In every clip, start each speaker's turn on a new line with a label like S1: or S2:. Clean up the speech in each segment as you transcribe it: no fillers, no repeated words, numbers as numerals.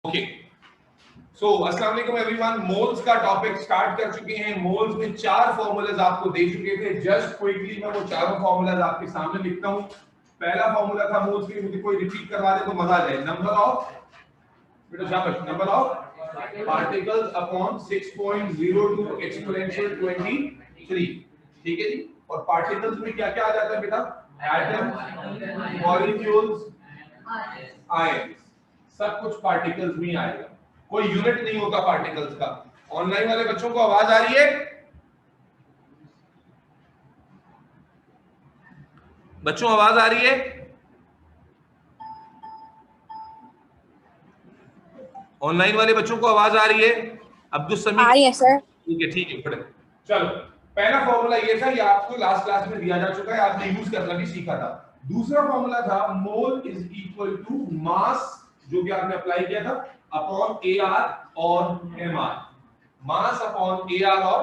S1: Okay so अस्सलाम वालेकुम everyone, moles का टॉपिक स्टार्ट कर चुके हैं। मोल्स में 4 फॉर्मूलाज आपको दे चुके थे। जस्ट क्विकली मैं वो चारों फॉर्मूलाज आपके सामने लिखता हूं। पहला फॉर्मूला था मोल्स के लिए, मुझे कोई रिपीट करवा दे तो मजा आ जाए। नंबर ऑफ बेटा शाबाश, number of particles upon 6.02 exponential 23। ठीक है जी। और पार्टिकल्स में क्या क्या आ जाता है बेटा? एटम्स, मॉलिक्यूल्स, आयंस, सब कुछ पार्टिकल्स में आएगा। कोई यूनिट नहीं होता पार्टिकल्स का। ऑनलाइन वाले बच्चों को आवाज आ रही है? बच्चों आवाज आ रही है? ऑनलाइन वाले बच्चों को आवाज आ रही है? अब्दुल समीर?
S2: आ रही है सर।
S1: ठीक है पढ़े। चलो, पहला फॉर्मूला ये था, ये आपको लास्ट क्लास में दिया जा चुका है, आपने यूज करना भी सीखा था। दूसरा फॉर्मूला था mole is equal to mass, जो कि आपने अप्लाई किया था, अपॉन AR और MR। मास अपॉन AR और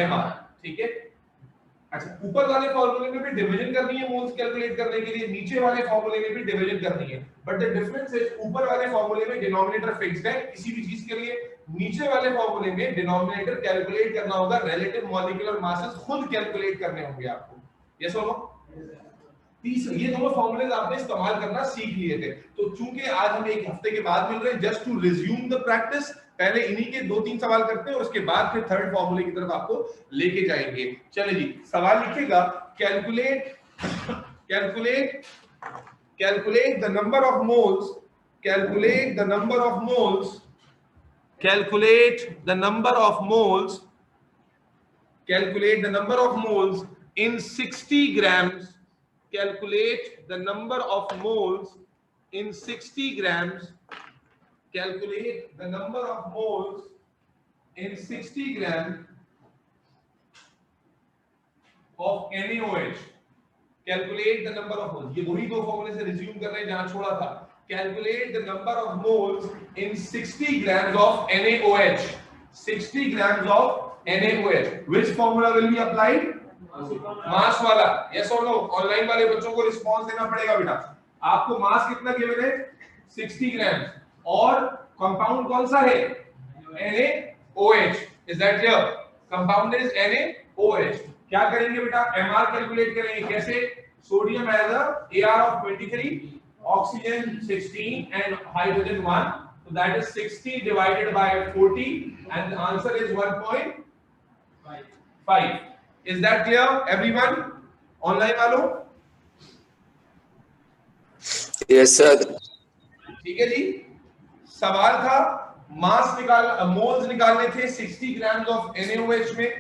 S1: MR। ठीक है। अच्छा, ऊपर वाले फॉर्मूले में भी डिवीजन करनी है मोल्स कैलकुलेट करने के लिए, नीचे वाले फॉर्मूले में भी डिवीजन करनी है। बट द डिफरेंस इज ऊपर वाले फॉर्मूले में डिनोमिनेटर फिक्स्ड है किसी भी चीज के लिए, नीचे वाले फॉर्मूले में डिनोमिनेटर कैलकुलेट करना होगा, रिलेटिव मॉलिक्यूलर मासेस खुद कैलकुलेट करने होंगे आपको। यस और नो? तीसरा, ये दोनों फॉर्मूलेज आपने इस्तेमाल करना सीख लिए थे। तो चूंकि आज हम एक हफ्ते के बाद मिल रहे हैं, just to resume the practice, पहले इन्हीं के 2-3 सवाल करते हैं और उसके बाद फिर थर्ड फॉर्मूले की तरफ आपको लेके जाएंगे। चलिए जी, सवाल लिखिएगा। Calculate calculate calculate the number of moles calculate the number of moles calculate the number of moles calculate the number of moles in 60 grams. Calculate the number of moles in 60 grams. Calculate the number of moles in 60 grams of NaOH. Calculate the number of moles. ये वही दो फॉर्मूले से resume कर रहे हैं जहां छोड़ा था। Calculate the number of moles in 60 grams of NaOH. 60 grams of NaOH. Which formula will be applied? मास वाला। yes or no? ऑनलाइन वाले बच्चों को रिस्पांस देना पड़ेगा बेटा। आपको मास कितना गिवन है? 60 ग्राम। और कंपाउंड कौन सा है? NaOH. Is that clear? Compound is NaOH। क्या करेंगे बेटा? MR कैलकुलेट करेंगे। कैसे? Sodium has a AR of 23, oxygen 16 and hydrogen 1. So that is 60 divided by 40 and the answer is 1.5. Is that clear everyone? Online वालों?
S3: Yes sir.
S1: ठीक है जी। सवाल था मास मोल्स निकालने थे 60 ग्राम्स ऑफ NaOH में।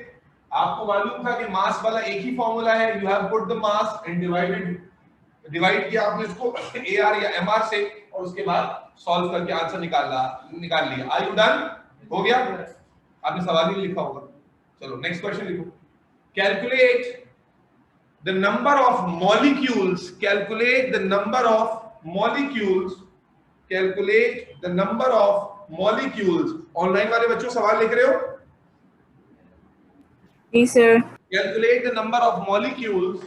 S1: आपको मालूम था कि मास वाला एक ही फॉर्मूला है, you have put the mass and divide किया आपने इसको AR या MR से, और उसके बाद सॉल्व करके आंसर निकाल लिया। Are you done? हो गया? आपने सवाल ही लिखा होगा। चलो नेक्स्ट क्वेश्चन लिखो। Calculate the number of molecules calculate the number of molecules calculate the number of molecules. ऑनलाइन वाले बच्चों सवाल लिख रहे हो?
S2: जी sir.
S1: Calculate the number of molecules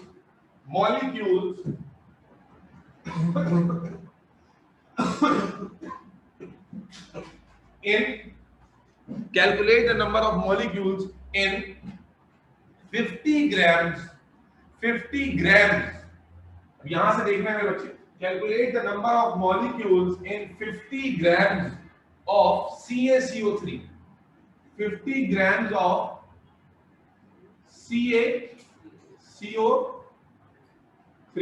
S1: in calculate the number of molecules in 50 grams अब यहां से देखना है मेरे बच्चे। calculate the number of molecules in 50 grams of CaCO3। 50 grams of CaCO3।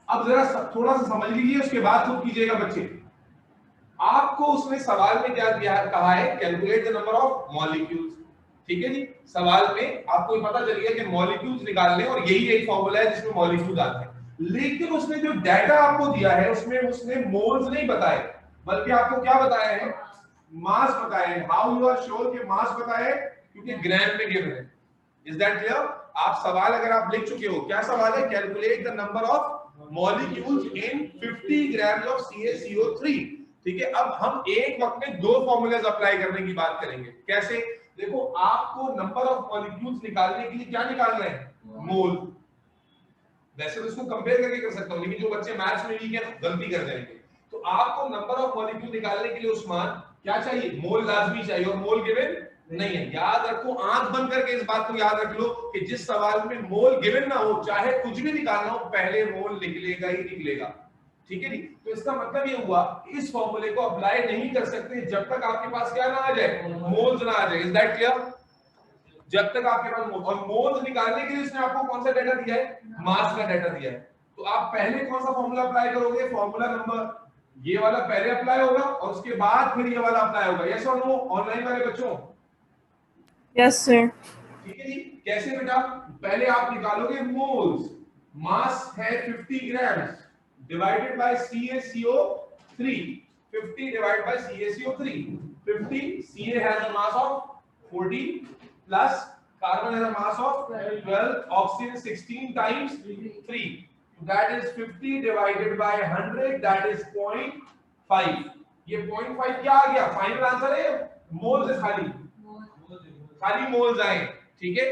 S1: अब जरा थोड़ा सा समझ लीजिए, उसके बाद खुद कीजिएगा बच्चे। आपको उसमें सवाल में क्या दिया कहा है? Calculate the number of molecules. ठीक है जी। सवाल में आपको ये पता चल गया कि मॉलिक्यूल्स निकालने, और यही एक फॉर्मूला है जिसमें मॉलिक्यूल्स आते हैं। लेकिन उसने जो डाटा आपको दिया है उसमें उसने मोल्स नहीं बताए, बल्कि आपको क्या बताया है? मास बताया है। हाउ यू आर श्योर कि मास बताया है? क्योंकि ग्राम में गिवन है। Is that clear? आप सवाल अगर आप लिख चुके हो, क्या सवाल है? Calculate the number of molecules in 50 grams of CaCO3। ठीक है। अब हम एक वक्त में दो फॉर्मूलेज अप्लाई करने की बात करेंगे। कैसे? देखो, आपको नंबर ऑफ मॉलिक्यूल्स निकालने के लिए क्या निकालना है? मोल। वैसे तो इसको कंपेयर करके कर सकता हूं, लेकिन जो बच्चे मैथ्स में वीक है गलती कर जाएंगे। तो आपको नंबर ऑफ मॉलिक्यूल निकालने के लिए उस्मान क्या चाहिए, मोल लाजमी चाहिए, और मोल गिवन नहीं है। याद रखो, आंख बंद करके इस बात को याद रख लो कि जिस सवाल में मोल गिवन ना हो, चाहे कुछ भी निकालना हो, पहले मोल निकलेगा ही निकलेगा। ठीक है जी। तो इसका मतलब ये हुआ इस फॉर्मूले को अप्लाई नहीं कर सकते जब तक आपके पास क्या ना आ जाए, मोल्स ना आ जाए। Is that clear? जब तक आपके पास मोल, और मोल्स निकालने के लिए इसने आपको कौन सा डाटा दिया है, मास का डाटा दिया है। तो आप पहले कौन सा फॉर्मूला अप्लाई करोगे, फॉर्मूला नंबर ये वाला पहले अप्लाई होगा और उसके बाद फिर ये वाला अप्लाई होगा। यस और नो ऑनलाइन वाले बच्चों?
S2: Yes sir.
S1: ठीक है जी। कैसे बेटा, पहले आप निकालोगे मोल्स, मास है 50 gram divided by CaCO3, 50 divided by CaCO3, 50 Ca has a mass of 40 plus carbon has a mass of 12, oxygen 16 times 3, that is 50 divided by 100, that is 0.5। ये 0.5 क्या आ गया, फाइनल आंसर है, मोल्स है, खाली मोल्स आए। ठीक है,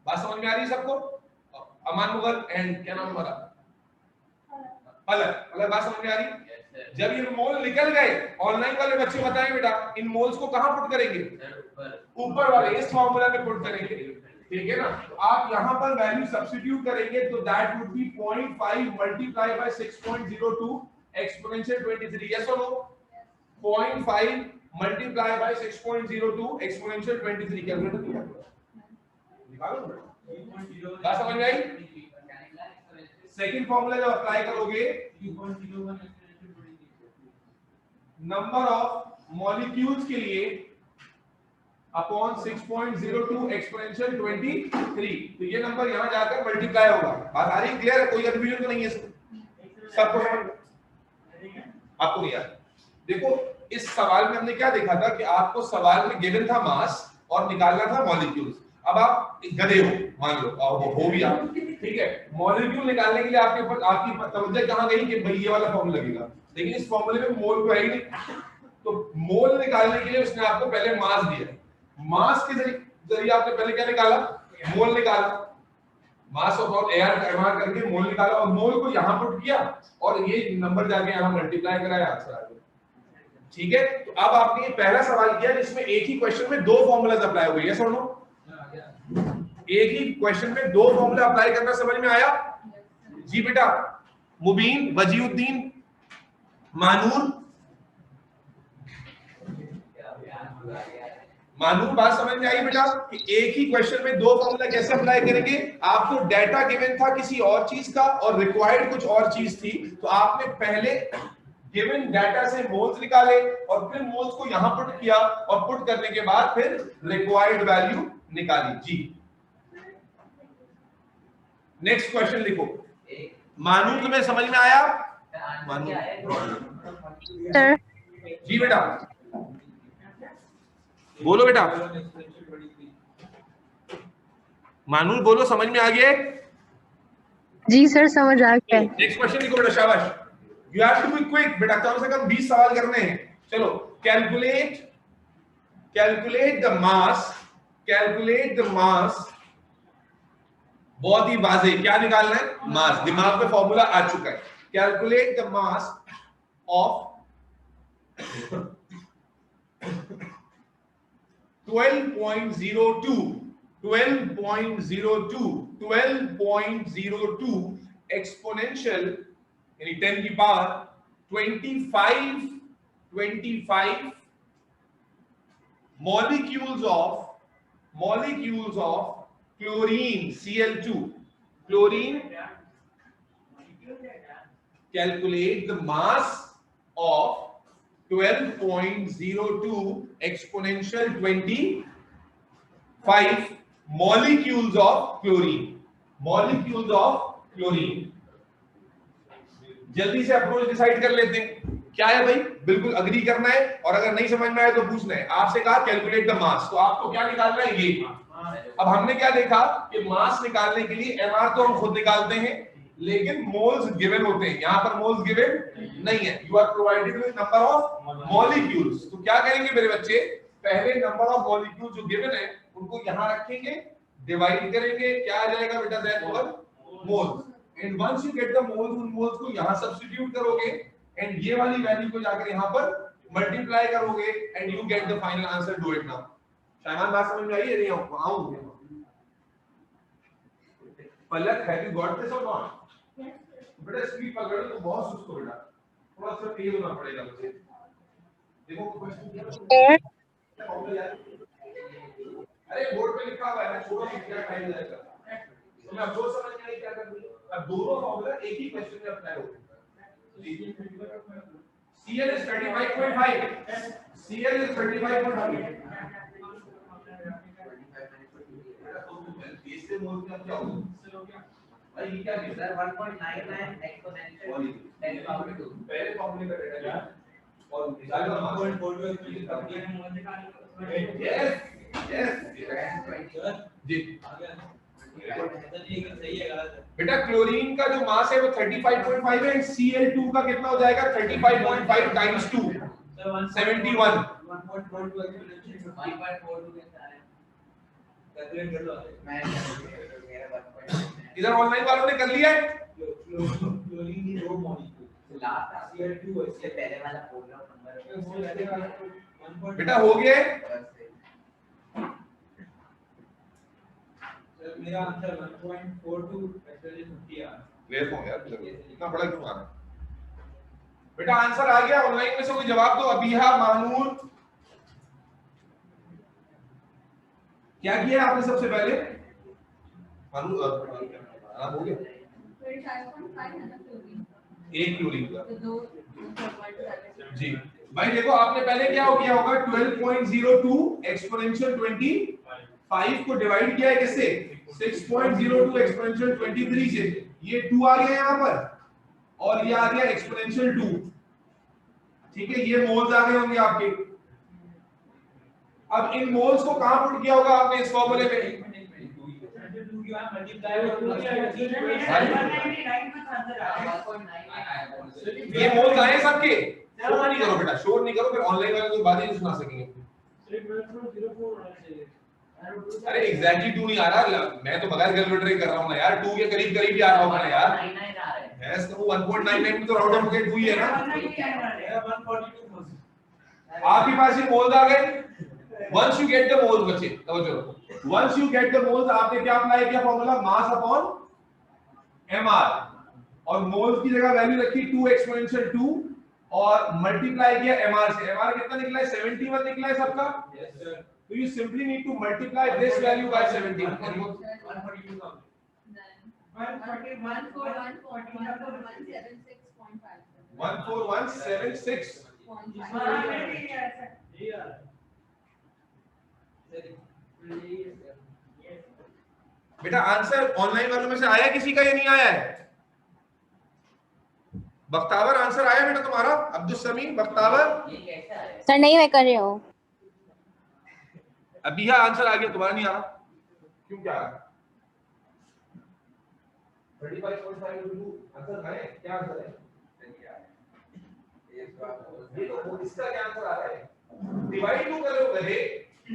S1: बात समझ में आ रही है सबको? अमान मुगल एंड क्या नाम हमारा, अलग अलग, बात समझ में आ रही? जब ये मोल निकल गए, ऑनलाइन वाले बच्चे बताएं बेटा इन मोल्स को कहां पुट करेंगे, ऊपर वाले इस फार्मूला में पुट करेंगे। ठीक है ना? तो आप यहां पर वैल्यू सब्स्टिट्यूट करेंगे तो that would be 0.5 multiply by 6.02 exponential 23। Yes और no? 0.5 multiply by 6.02 exponential 23। Calculator किया निकालो बेटा, बात समझ में आई? सेकंड फार्मूला जब अप्लाई करोगे, नंबर ऑफ मॉलिक्यूल्स के लिए अपॉन 6.02 एक्सपोनेंशियल 23, तो ये नंबर यहां जाकर मल्टीप्लाई होगा। बात आ रही है? क्लियर है? कोई कंफ्यूजन तो नहीं है इसमें? सबको समझ आपको नहीं यार? देखो इस सवाल में हमने क्या देखा था कि आपको सवाल में गिवन था मास और निकालना था मॉलिक्यूल्स। अब आप गधे हो मान लो, हो भी आप, ठीक है, मॉलिक्यूल निकालने के लिए आपके ऊपर आपकी तवज्जो कहां गई कि भाई ये वाला फॉर्मूला लगेगा, लेकिन इस फॉर्मूले में मोल तो है ही नहीं। तो मोल निकालने के लिए उसने आपको पहले मास दिया, मास के जरिए आपने पहले क्या निकाला, मोल निकाला, मास ऑफ एयर एमआर करके मोल निकाला और मोल को यहां पुट किया और ये नंबर जाके यहां मल्टीप्लाई कराया, आंसर आ गया। ठीक है, तो अब आपने ये पहला सवाल किया जिसमें एक ही क्वेश्चन में दो फॉर्मूलाज अप्लाई हो गए। यस और नो? एक ही क्वेश्चन में दो फॉर्मूला अप्लाई करना समझ में आया जी बेटा? मुबीन, वजीउद्दीन, मानूर, मानूर बात समझ में आई बेटा कि एक ही क्वेश्चन में दो फॉर्मूला कैसे अप्लाई करेंगे? आपको डाटा गिवन था किसी और चीज का और रिक्वायर्ड कुछ और चीज थी, तो आपने पहले गिवन डाटा से मोल्स निकाले और फिर मोल्स को यहां पुट किया और पुट करने के बाद फिर रिक्वायर्ड वैल्यू निकाली। जी नेक्स्ट क्वेश्चन लिखो। मानू तुम्हें समझ में आया? मानू
S2: सर।
S1: जी बेटा बोलो बेटा, मानू बोलो, समझ में आ गया?
S2: जी सर समझ आ गया।
S1: नेक्स्ट क्वेश्चन लिखो बेटा, शाबाश। You have to be quick बेटा, कम से कम 20 सवाल करने हैं। चलो calculate the mass, calculate the mass, बहुत ही वाज़ेह, क्या निकालना है? मास। दिमाग में फॉर्मूला आ चुका है। Calculate the mass of 12.02 exponential यानी 10 की power 25 molecules of chlorine Cl2, chlorine, calculate the mass of 12.02 exponential 25 molecules of chlorine, जल्दी से अप्रोच डिसाइड कर लेते हैं। क्या है भाई? बिल्कुल अग्री करना है और अगर नहीं समझ में आए तो पूछना है। आपसे कहा कैलकुलेट द मास, तो आपको क्या निकालना है? ये। अब हमने क्या देखा कि मास निकालने के लिए एमआर तो हम खुद निकालते हैं, लेकिन मोल्स गिवन होते हैं। यहां पर मोल्स गिवन नहीं है, you are provided with number of molecules. तो क्या करेंगे मेरे बच्चे, पहले नंबर ऑफ मॉलिक्यूल्स जो गिवन है उनको यहां रखेंगे, डिवाइड करेंगे, क्या आ जाएगा बेटा? That moles. And once you get the moles, उन मोल्स को यहां सब्स्टिट्यूट करोगे एंड ये वाली वैल्यू को जाकर यहाँ पर मल्टीप्लाई करोगे and you get the final answer. Do it now. Shayman बात समझ में आई है? नहीं आऊं Palak, have you got this और नॉट? बेटा स्पीड पकड़ो तो बहुत सुस्त हो बेटा, थोड़ा सा तेज होना पड़ेगा मुझे। देखो क्वेश्चन क्या है? अरे बोर्ड पे लिखा हुआ है, मैं छोड़ो क्या टाइम लगेगा, तो मैं अफसोस समझ में नहीं क्या कर रही हूं। अब दोनों फॉर्मूला एक ही क्वेश्चन में अप्लाई होते हैं। CL is 35.5, CL is 35.5। इससे मोल में क्या होगा भाई? ये क्या है सर? 1.99 एक्सपोनेंशियल 10 पावर 2 पहले फॉर्मूले का डेटा क्या और निकाल लो 1.42 यस यस जी। बेटा क्लोरीन का जो मास है वो 35.5 है एंड Cl2 का कितना हो जाएगा? 35.5 टाइम्स 2 71 इधर ऑनलाइन वालों ने कर लिया है?
S4: क्लोरीन की दो मॉलिक्यूल लास्ट Cl2 इससे पहले वाला फॉर्मूला नंबर
S1: बेटा हो गया है?
S4: मेरा आंसर 1.42 एक्चुअली 50 आ
S1: वेयर हो यार, इतना बड़ा क्यों आ रहा है? बेटा आंसर आ गया, ऑनलाइन में से कोई जवाब दो। अबीहा, मामून, क्या किया आपने सबसे पहले? मामून हो गया 1 क्लोरीन का जी। भाई देखो आपने पहले क्या हो गया होगा? 12.02 एक्सपोनेंशियल 25 को डिवाइड किया है किससे? 6.02 एक्सपोनेंशियल 23 से। ये 2 आ गया यहाँ पर और ये आ गया एक्सपोनेंशियल 2। ठीक है, ये मोल्स आ गए होंगे आपके। अब इन मोल्स को कहां पुट किया होगा आपने इस फॉर्मूले में? ये मोल्स आए सबके? शोर नहीं करो बेटा, शोर नहीं करो, फिर ऑनलाइन वाले कोई बातें नहीं सुना सकेंगे। अरे एग्जैक्टली 2 नहीं आ रहा, मैं तो बगैर कैलकुलेटर कर रहा हूं ना यार, 2 के करीब करीब ही आ रहा होगा ना यार। यस तो 1.99 में तो राउंड ऑफ करके 2 ही है ना। आपके पास ये मोल्स आ गए। Once you get the moles बच्चे, समझो, once you get the moles आपने क्या अप्लाई किया? फॉर्मूला मास अपॉन mr और मोल्स की जगह वैल्यू रखी 2 एक्सपोनेंशियल 2 और मल्टीप्लाई किया mr से। mr कितना निकला है? 71 निकला है सबका।
S4: Yes sir.
S1: So you simply need to multiply this value by 17. 14176.5. बेटा आंसर ऑनलाइन वालों में से आया किसी का या नहीं आया है? बख्तावर आंसर आया बेटा तुम्हारा? अब्दुल समीम बख्तावर?
S2: सर नहीं, मैं कर रही हूँ।
S1: अभी यह आंसर आ गया, तुम्हारा नहीं आ रहा क्यों? क्या आ रहा? 35.5 आंसर है क्या? आंसर है ये तो इसका क्या आंसर आ रहा है? डिवाइड क्यों कर रहे हो गधे? कर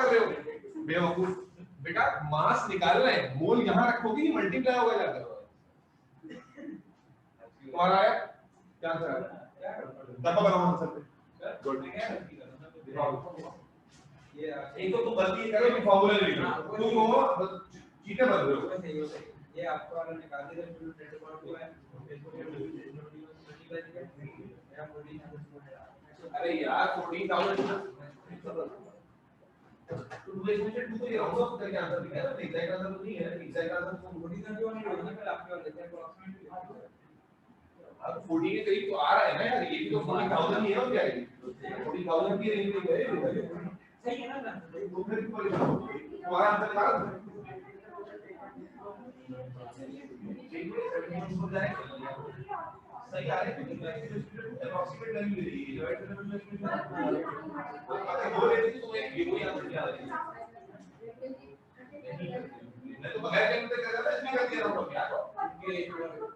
S1: रहे हो बेवकूफ। बेटा मास निकालना है, मोल यहां रखोगे कि मल्टीप्लाई होगा जाकर। तुम्हारा आया क्या आंसर आया? डब्बा बनाओ आंसर पे। ये एक तो तुम गलती करो कि फॉर्मूला लिख लो, तुम वो चीजें बदल रहे हो।
S4: ये आपको वाला निकाल दे तो 10.2 है।
S1: अरे यार 14,000 तो इसमें से 2 ये राउंड ऑफ करके आंसर दिखा है ना, एग्जैक्ट आंसर तो नहीं है। एग्जैक्ट आंसर तो 14,000 नहीं होगा ना, आपके वाले से अप्रोक्सीमेटली अब 40 के करीब तो आ रहा है ना यार। ये भी तो 40,000 ही है और क्या है? 40,000 की रेंज में है। सही है ना? तो फिर तुम्हारा आंसर निकाल सही आ रहा है क्योंकि अप्रोक्सीमेट वैल्यू ले रही है। डिवाइड करने में अगर वो लेते तो तुम्हें ये कोई आंसर नहीं आ रहा है। मैं तो बगैर कैलकुलेट कर रहा था, इसमें कर दिया रहा हूं क्या? कि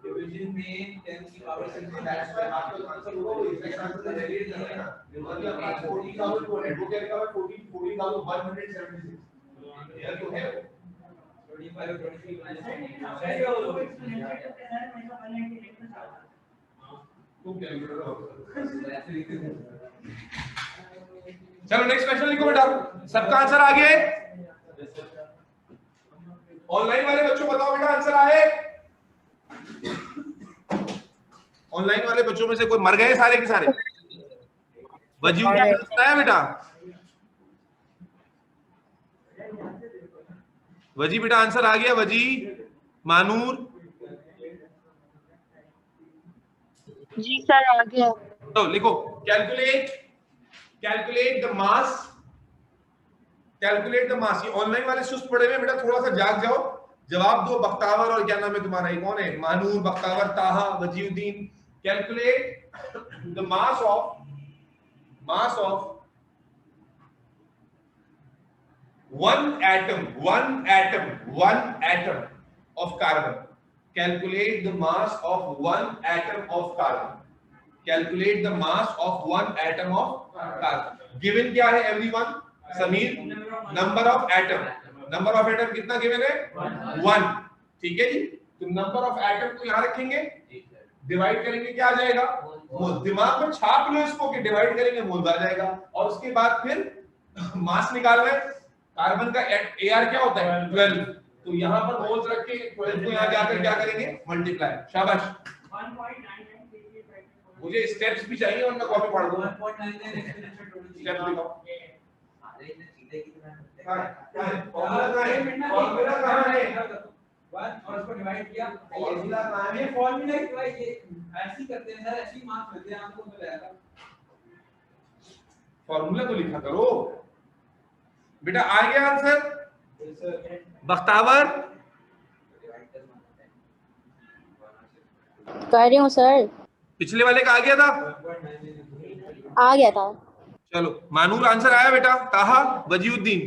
S1: डिवीजन में 10 की पावर 6 दैट्स व्हाई आपका आंसर होगा वो एग्जैक्ट आंसर तो वैलिड नहीं है ना। मतलब आपका 14,200 वो क्या लिखा हुआ है? 14,176 ये तो है 25 और 23 माइनस तुम चलो नेक्स्ट क्वेश्चन लिखो बेटा। सबका आंसर आ गया है? ऑनलाइन वाले बच्चों बताओ बेटा आंसर आए? ऑनलाइन वाले बच्चों में से कोई मर गए सारे के सारे? वजी आया बेटा? वजी बेटा आंसर आ गया? वजी, मानूर?
S2: जी सर आ गया।
S1: तो लिखो calculate the mass. Calculate the मास। ये ऑनलाइन वाले सुस्त पड़े हुए बेटा, थोड़ा सा जाग जाओ, जवाब दो। बख्तावर और क्या नाम है तुम्हारा, ये कौन है? Manoor, Bakhtawar, Taha, Wajiuddin. Calculate the mass of one atom of carbon. Calculate the mass of one atom of carbon. Calculate the mass of one atom of carbon. Given क्या है everyone? Sameer, number of atom कितना given है? 1. ठीक है जी। तो number of atom को यहाँ रखेंगे, डिवाइड करेंगे, क्या आ जाएगा? मोल। दिमाग में छाप लो इसको कि डिवाइड करेंगे मोल आ जाएगा। और उसके बाद फिर मास निकालना है। कार्बन का AR क्या होता है? 12। तो यहाँ पर मोल्स रख के 12 को यहाँ जाकर क्या करेंगे? मल्टीप्लाई। शाबाश। मुझे स्टेप्स भी चाहिए और मैं कॉपी पढ़ दूंगा। स्टेप लिखो। फॉर्मूला कहाँ है?
S4: और उसको डिवाइड किया।
S1: फॉर्मूला कहाँ है?
S4: ये फॉर्मूला ही तो ये ऐसे ही करते हैं सर, ऐसे ही मार्क्स मिलते हैं आपको, मिल जाएगा।
S1: फॉर्मूला तो लिखा करो बेटा। आ गया आंसर? बख्तावर
S2: कर रही हूँ सर।
S1: पिछले वाले का आ गया था?
S2: आ गया था।
S1: चलो मानूर आंसर आया बेटा। ताहा, वजीउद्दीन?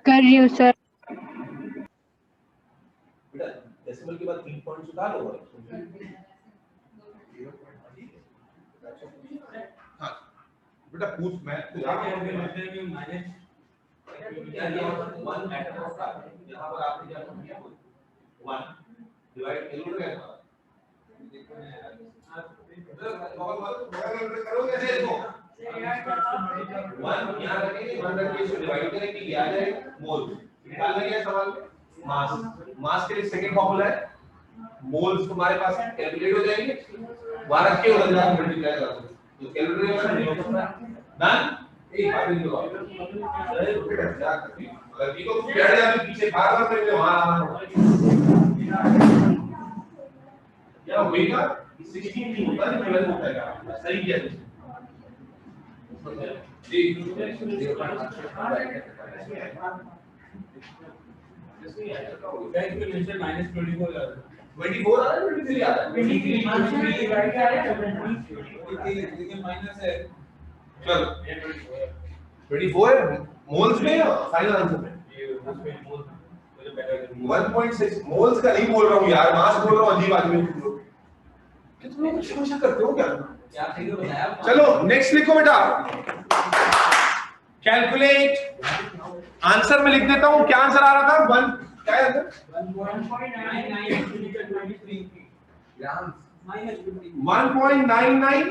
S2: कर रही हूँ सर।
S1: बेटा डेसिमल के बाद 3 पॉइंट्स उतार लो। हाँ बेटा पूछ, मैं
S4: माइनस
S1: 1 एटम ऑफ कार्बन, यहां पर आपने क्या किया? 1 डिवाइड करोगे करो कैसे इसको? 1 यहां रखेंगे, 1 रख के इसको डिवाइड करेंगे, ये आ जाएगा मोल। निकालना क्या है सवाल में? मास के लिए सेकंड फार्मूला है मोल्स। तुम्हारे पास कैलकुलेट हो जाएंगे, वहां रख के उधर जाकर मल्टीप्लाई कर दो। तो कैलकुलेशन डन। एक बात नहीं होगा गलती को बैठ जाती पीछे, बार-बार मेरे वहां क्या होगा? 16 नहीं होता, 12 होता है। सही है जी।
S4: कैलकुलेशन माइनस 24 आ रहा है।
S1: 24 आ रहा है, 23 आ रहा है?
S4: 23 राइट आ रहा है, लेकिन माइनस है।
S1: चलो 24 है मोल्स में या फाइनल आंसर में? 1.6 मोल्स का नहीं बोल रहा हूँ यार, मास बोल रहा हूँ। अजीब आदमी कितने लोग समझा करते हो क्या?
S4: सही तो बताया।
S1: चलो नेक्स्ट लिखो बेटा। कैलकुलेट। आंसर में लिख देता हूँ, क्या आंसर आ रहा था? 1 क्या है आंसर?
S4: 1.99
S1: ग्राम -1.99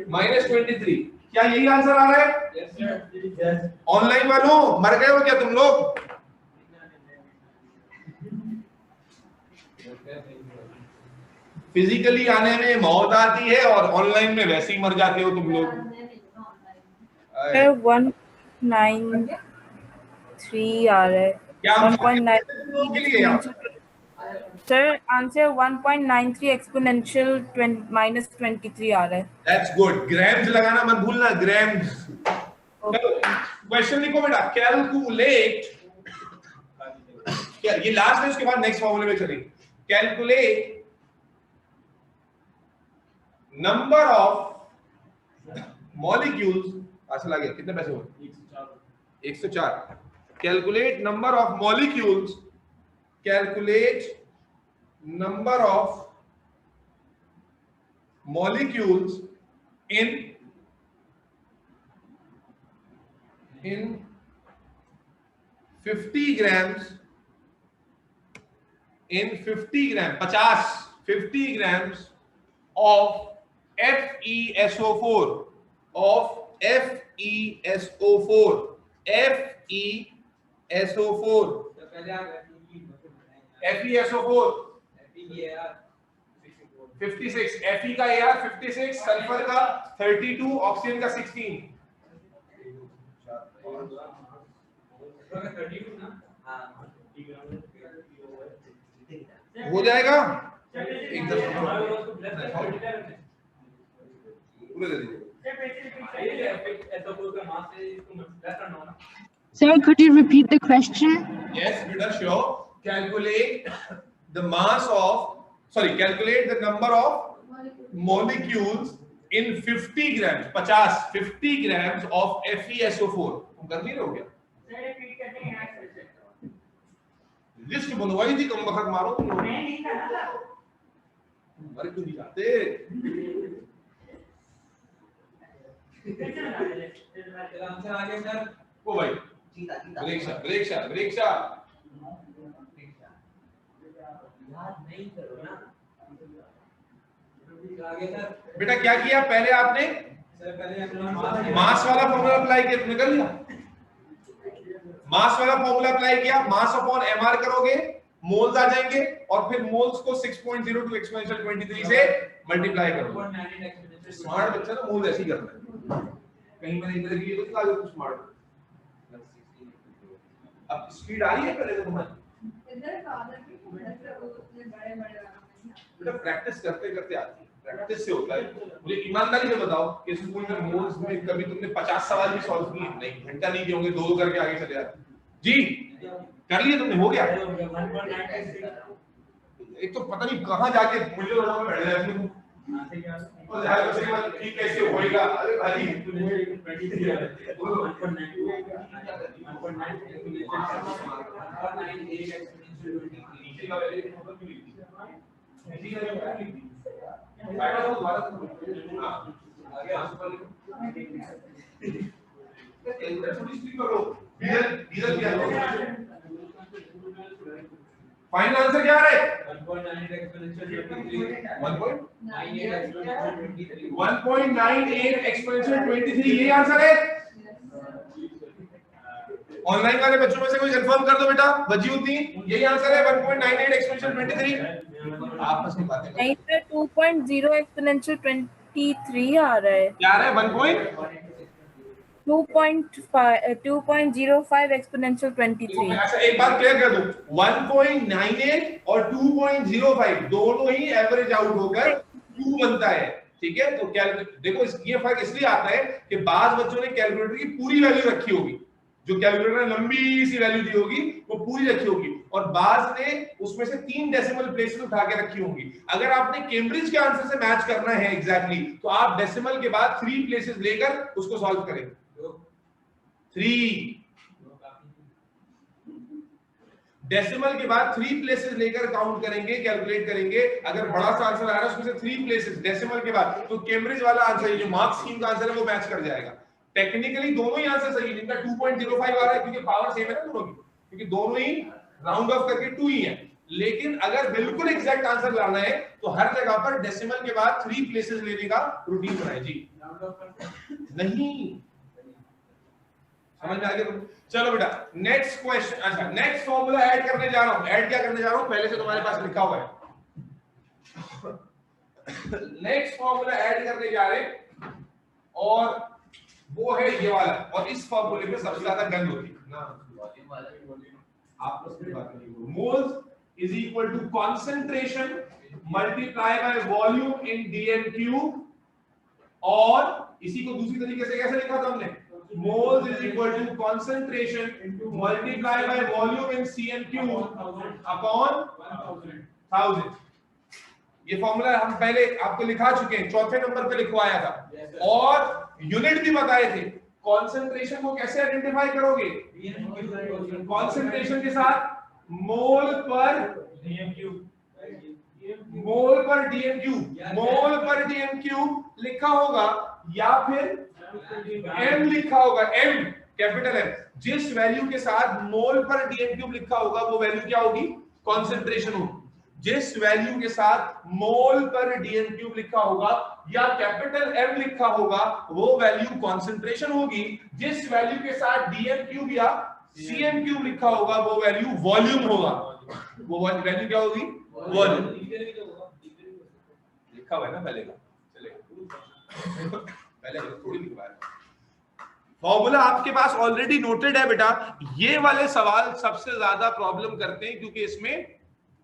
S1: -23। क्या यही आंसर आ रहा है? ऑनलाइन वालों मर गए हो क्या तुम लोग? फिजिकली आने में मौत आती है और ऑनलाइन में वैसे ही मर जाते हो तुम लोग।
S5: 193 आ रहा है।
S1: क्या
S5: 1.93
S1: के लिए यार?
S5: सर आंसर 1.93 एक्सपोनेंशियल -23 आ रहा है।
S1: That's good. ग्राम्स लगाना मत भूलना, ग्राम्स। चलो क्वेश्चन लिखो बेटा। कैलकुलेट, क्या ये लास्ट है, उसके बाद नेक्स्ट फॉर्मूले में चलेंगे। Calculate number of molecules. Answer आ गया? कितने पैसे हुए? 104। Calculate number of molecules. Calculate number of molecules in 50 grams, in 50 gram 50 50 grams of FeSO4 of FeSO4 FeSO4
S4: तो पहले आप
S1: FeSO4
S4: FeAr
S1: 56 Fe का Ar 56 सल्फर का 32 ऑक्सीजन का 16 हो जाएगा एक 10 पूरे दे दीजिए
S2: Sir, could you repeat the question?
S1: yes beta sure calculate the mass of calculate the number of molecules in 50 grams 50 grams of FeSO4 तुम कर नहीं रहे हो क्या लिस्ट बनवाई थी कम वक्त मारो तुम लोग अरे क्यों नहीं जाते
S4: आंसर आ गया सर
S1: ओ भाई ब्रेक शॉट
S4: याद नहीं करो ना आ गया सर
S1: बेटा क्या किया पहले आपने
S4: सर पहले अपना
S1: मास वाला फॉर्मूला अप्लाई किया तुमने कर लिया मास वाला फॉर्मूला अप्लाई किया मास अपॉन mr करोगे मोल्स आ जाएंगे और फिर मोल्स को 6.02 एक्सपोनेंशियल 23 से मल्टीप्लाई करोगे स्मार्ट बच्चा ना मोल्स ऐसे ही करता है कहीं मैंने इधर की तो लगा दो स्मार्ट अब स्पीड आ रही है पहले तो तुम्हारी बेटा प्रैक्टिस करते करते आती है प्रैक्टिस से होता है मुझे ईमानदारी से बताओ कि स्कूल में मोल्स में कभी तुमने 50 सवाल भी सॉल्व किए नहीं घंटा नहीं दिए होंगे 2 करके आगे चले जाते जी कर लिए तुमने हो गया एक तो पता नहीं कहां जाके मुझे में बैठ जाए और जाए बच्चे के बाद ठीक कैसे होएगा अरे भाई 1.98 फाइनल आंसर क्या है
S4: 1.98 एक्सपोनेंशियल
S1: 1.98 एक्सपोनेंशियल 23 ये आंसर है ऑनलाइन वाले बच्चों में से कोई कंफर्म कर दो बेटा वजीउद्दीन यही आंसर है 1.98 एक्सपोनेंशियल 23 आपस में बातें
S5: नहीं सर 2.0 एक्सपोनेंशियल 23 आ रहा है
S1: क्या आ रहा है
S5: 2.05 एक्सपोनेंशियल 23
S1: अच्छा एक बात क्लियर कर दूं 1.98 और 2.05 दोनों ही एवरेज आउट होकर 2 बनता है ठीक है तो देखो ये फर्क इसलिए आता है कि बाज बच्चों ने कैलकुलेटर की पूरी वैल्यू रखी होगी जो कैलकुलेटर ने लंबी सी वैल्यू दी होगी वो पूरी रखी होगी और बाज ने उसमें से 3 डेसिमल प्लेसेस उठा के रखी होंगी अगर आपने कैम्ब्रिज के आंसर से मैच करना है एग्जैक्टली तो आप डेसिमल के बाद 3 प्लेसेस लेकर उसको सॉल्व करेंगे 3 डेसिमल के बाद 3 प्लेसेस लेकर काउंट करेंगे कैलकुलेट करेंगे अगर बड़ा सा आंसर आ रहा है उसमें से 3 प्लेसेस डेसिमल के बाद तो कैम्ब्रिज वाला आंसर जो मार्क्स स्कीम का आंसर है वो मैच कर जाएगा टेक्निकली दोनों ही आंसर सही है जिनका 2.05 आ रहा है क्योंकि पावर सेम है ना दोनों की क्योंकि दोनों ही राउंड ऑफ करके 2 ही है लेकिन अगर बिल्कुल एग्जैक्ट आंसर लाना है तो हर जगह पर डेसिमल के बाद 3 प्लेसेस लेने का रूटीन बनाए जी नहीं समझ में आ गया तुम चलो बेटा नेक्स्ट क्वेश्चन अच्छा नेक्स्ट फॉर्मूला ऐड करने जा रहा हूं ऐड क्या करने जा रहा हूं पहले से तुम्हारे पास लिखा हुआ है नेक्स्ट फॉर्मूला ऐड करने जा रहे हैं और वो है ये वाला और इस फॉर्मूले में सबसे ज्यादा गंद होती है ना आपस में बात करिए moles is equal to concentration multiply by volume in dn cube और इसी को दूसरी तरीके से कैसे लिखा था हमने moles is equal to concentration multiplied by volume in cm cube upon 1000 ये फॉर्मूला हम पहले आपको लिखा चुके हैं चौथे नंबर पे लिखवाया था और यूनिट भी बताए थे कंसंट्रेशन को कैसे आइडेंटिफाई करोगे कंसंट्रेशन के साथ मोल पर dm क्यूब मोल पर dm क्यूब लिखा होगा या फिर m लिखा होगा m कैपिटल M जिस वैल्यू के साथ मोल पर dm क्यूब लिखा होगा वो वैल्यू क्या होगी कंसंट्रेशन होगी जिस वैल्यू के साथ मोल पर डीएन क्यूब लिखा होगा या कैपिटल एम लिखा होगा वो वैल्यू कॉन्सेंट्रेशन होगी। जिस वैल्यू के साथ डीएन क्यूब या सीएम क्यूब लिखा होगा वो वैल्यू वॉल्यूम होगा। वो वैल्यू क्या होगी? वॉल्यूम। लिखा हुआ है ना पहले का, चलेगा पहले थोड़ी लिखा है। फॉर्मूला आपके पास ऑलरेडी नोटेड है बेटा। ये वाले सवाल सबसे ज्यादा प्रॉब्लम करते हैं क्योंकि इसमें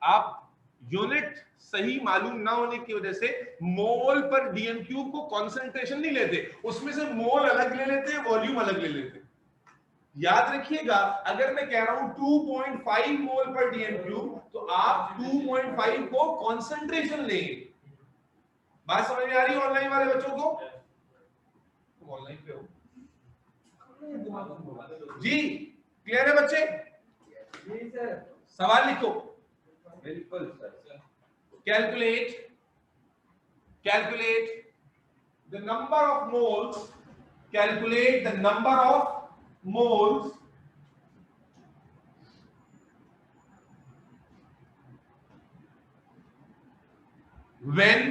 S1: आप यूनिट सही मालूम ना होने की वजह से मोल पर डीएन क्यूब को कंसंट्रेशन नहीं लेते, उसमें से मोल अलग ले लेते हैं, वॉल्यूम अलग ले लेते हैं। याद रखिएगा, अगर मैं कह रहा हूं 2.5 मोल पर डीएन क्यूब तो आप 2.5 को कंसंट्रेशन लेंगे। बात समझ में आ रही है ऑनलाइन वाले बच्चों को? ऑनलाइन पे हो जी? क्लियर है बच्चे?
S4: जी सर।
S1: सवाल लिखो।
S4: बिल्कुल sir.
S1: Calculate the number of moles, calculate the number of moles when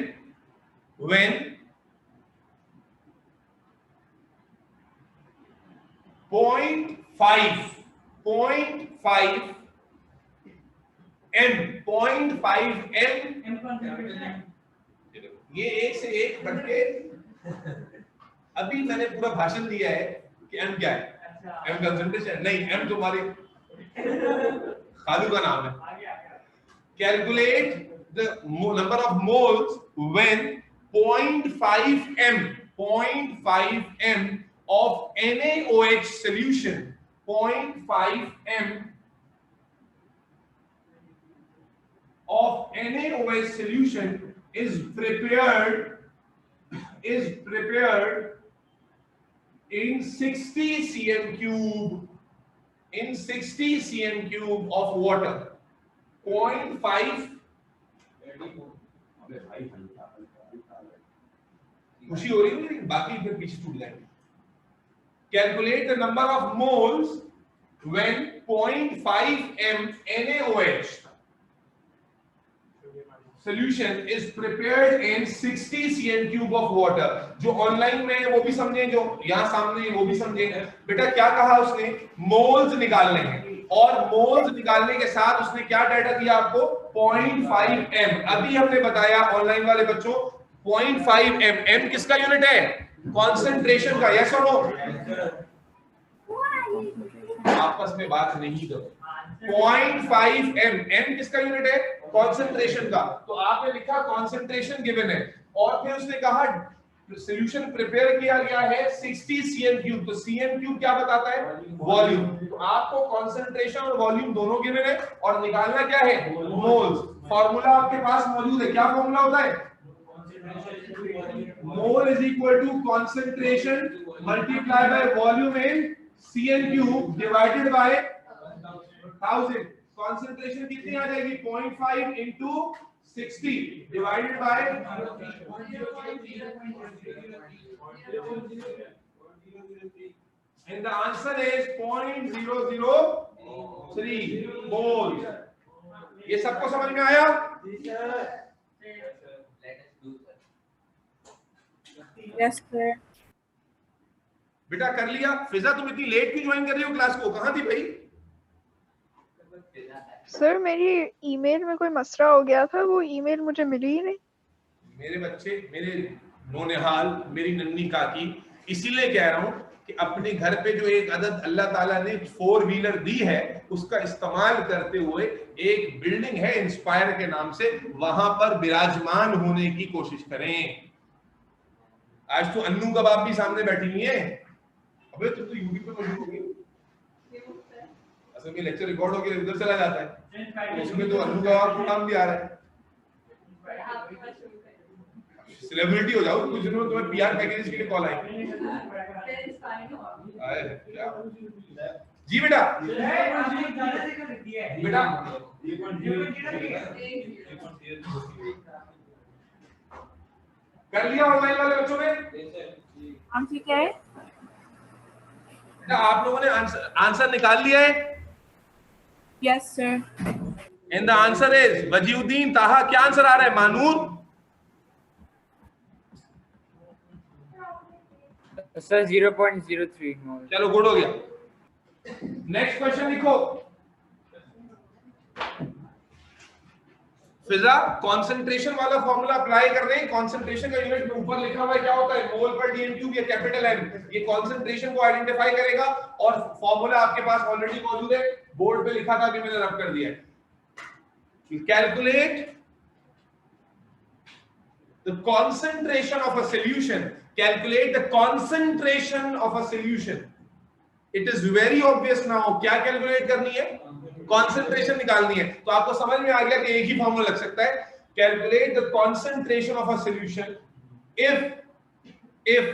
S1: 0.5 m, ये एक से एक बढ़ के अभी मैंने पूरा भाषण दिया है कि m क्या है। M कंसंट्रेशन नहीं, M तुम्हारी खालू का नाम है। Calculate the number of moles when 0.5 m of NaOH solution, 0.5 m of NaOH solution is prepared in 60 cm cube of water. 0.5 खुशी हो रही है लेकिन बाकी फिर पीछे छूट जाएंगे। Calculate the number of moles when 0.5 m NaOH solution is prepared in 60 cm cube of water। जो ऑनलाइन में है वो भी समझें, जो यहाँ सामने है वो भी समझें। बेटा क्या कहा उसने? मोल्स निकालने हैं, और मोल्स निकालने के साथ उसने क्या डाटा दिया आपको? 0.5 m। अभी हमने बताया ऑनलाइन वाले बच्चों 0.5 m, m किसका यूनिट है? कॉन्सेंट्रेशन का। यस और नो? आपस में बात नहीं करो। 0.5 m, m किसका यूनिट है? कॉन्सेंट्रेशन का। तो आपने लिखा कॉन्सेंट्रेशन गिवन है, और फिर उसने कहा सॉल्यूशन प्रिपेयर किया गया है 60 cm क्यूब। तो cm क्यूब क्या बताता है? वॉल्यूम। तो आपको कॉन्सेंट्रेशन और वॉल्यूम दोनों गिवन है, और निकालना क्या है? मोल्स। फॉर्मूला आपके पास मौजूद है। क्या फॉर्मूला होता है? Mole is equal to concentration multiply by volume in cm cube divided by 1000। Concentration कितनी आ जाएगी? 0.5 into 60 divided by and the answer is 0.003 moles। ये सबको समझ में आया?
S5: Yes, sir.
S1: बेटा कर लिया? फिजा तुम इतनी लेट क्यों ज्वाइन कर रही हो क्लास को? कहाँ थी भाई?
S6: सर मेरी ईमेल में कोई मसला हो गया था, वो ईमेल मुझे मिली ही नहीं।
S1: मेरे बच्चे, मेरे नौनिहाल, मेरी नन्नी काकी, इसीलिए कह रहा हूं कि अपने घर पे जो एक अदद अल्लाह ताला ने 4 व्हीलर दी है उसका इस्तेमाल करते हुए एक बिल्डिंग है इंस्पायर के नाम से, वहां पर विराजमान होने की कोशिश करें। आज तो अन्नू कबाब भी सामने बैठी हुई है। अबे तुम तो यूट्यूब पे मौजूद हो गई। असल में लेक्चर रिकॉर्ड होकर उधर चला जाता है, तो उसमें तो अन्नू कबाब का नाम भी आ रहा है। सेलिब्रिटी हो जाओ कुछ दिनों में, तुम्हें पीआर पैकेज के लिए कॉल आएगी। जी बेटा, बेटा कर लिया ऑनलाइन वाले बच्चों ने?
S5: हम ठीक है?
S1: आप लोगों ने आंसर निकाल लिया है?
S5: Yes, sir.
S1: And the answer is Wajiuddin Taha. क्या आंसर आ रहा है मानूर?
S7: सर 0.03 मोल।
S1: चलो गुड हो गया। नेक्स्ट क्वेश्चन लिखो। फिजा कंसंट्रेशन वाला फॉर्मूला अप्लाई कर रहे हैं। कंसंट्रेशन का यूनिट में ऊपर लिखा हुआ है क्या होता है, मोल पर डीएन क्यूब या कैपिटल एम। ये कंसंट्रेशन को आइडेंटिफाई करेगा और फॉर्मूला आपके पास ऑलरेडी मौजूद है, बोर्ड पे लिखा था, अभी मैंने रब कर दिया है। Calculate the concentration of a solution. Calculate the concentration of a solution. It is very obvious now. क्या कैलकुलेट करनी है? कंसंट्रेशन निकालनी है। तो आपको समझ में आ गया कि एक ही फॉर्मूला लग सकता है। Calculate the concentration of a solution if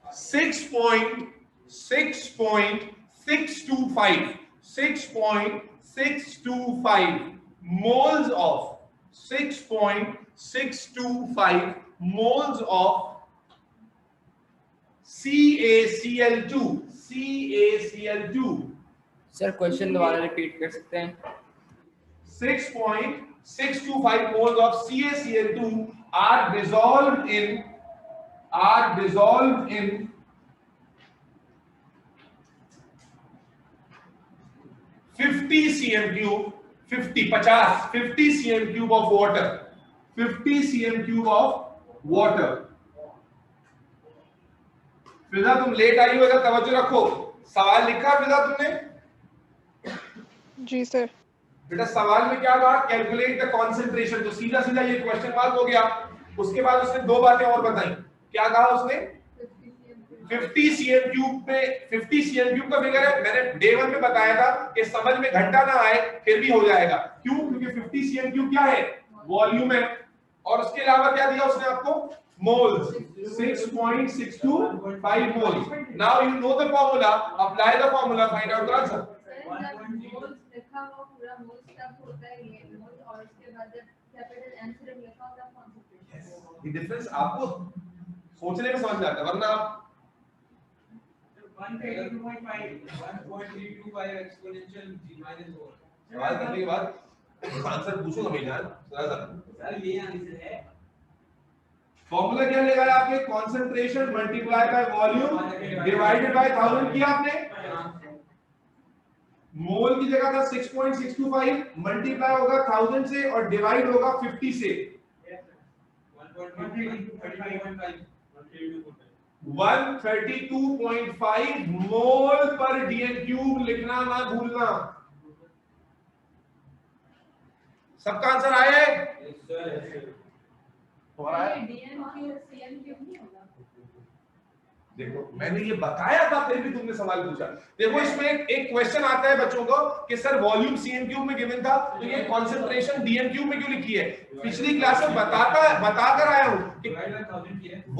S1: 6.625 moles of 6.625 moles of CaCl2
S7: sir question दोबारा रिपीट कर सकते हैं?
S1: 6.625 moles of CaCl2 are dissolved in 50 cm cube 50 cm cube of water. 50 cm cube of water. फिजा तुम late आई हो, अगर तवज्जो रखो। सवाल लिखा फिजा तुमने?
S6: जी सर।
S1: बेटा सवाल में क्या कहा? Calculate the concentration. तो सीधा सीधा ये क्वेश्चन मार्क हो गया। उसके बाद उसने दो बातें और बताई। क्या कहा उसने? 50 cm क्यूब पे 50 cm क्यूब का फिगर है। मैंने डे 1 में बताया था कि समझ में घंटा ना आए फिर भी हो जाएगा। क्यों? क्योंकि 50 cm क्यूब क्या है? वॉल्यूम है। और उसके अलावा क्या दिया उसने आपको? Moles. 6.625 moles. Now you know the formula. Apply the formula. Find out the answer. The difference आपको सोचने में समझ में आता है, वरना आप
S4: 1.325 exponential g minus 4
S1: सवाल करने के बाद आंसर पूछूंगा मैं यार।
S4: सर ये आंसर है।
S1: फॉर्मूला क्या लगाया आपने? Concentration multiply by volume divided by 1000 किया आपने। मोल की जगह था 6.625, मल्टीप्लाई होगा 1000 से और डिवाइड होगा 50 से। 132.5 मोल पर डीएन क्यूब लिखना ना भूलना। सबका आंसर आया है? देखो मैंने ये बताया था फिर भी तुमने सवाल पूछा। देखो इसमें एक क्वेश्चन आता है बच्चों को कि सर वॉल्यूम सीएम क्यूब में गिवन था तो ये कंसंट्रेशन डीएम क्यूब में क्यों लिखी है? पिछली क्लास में बताकर आया हूं कि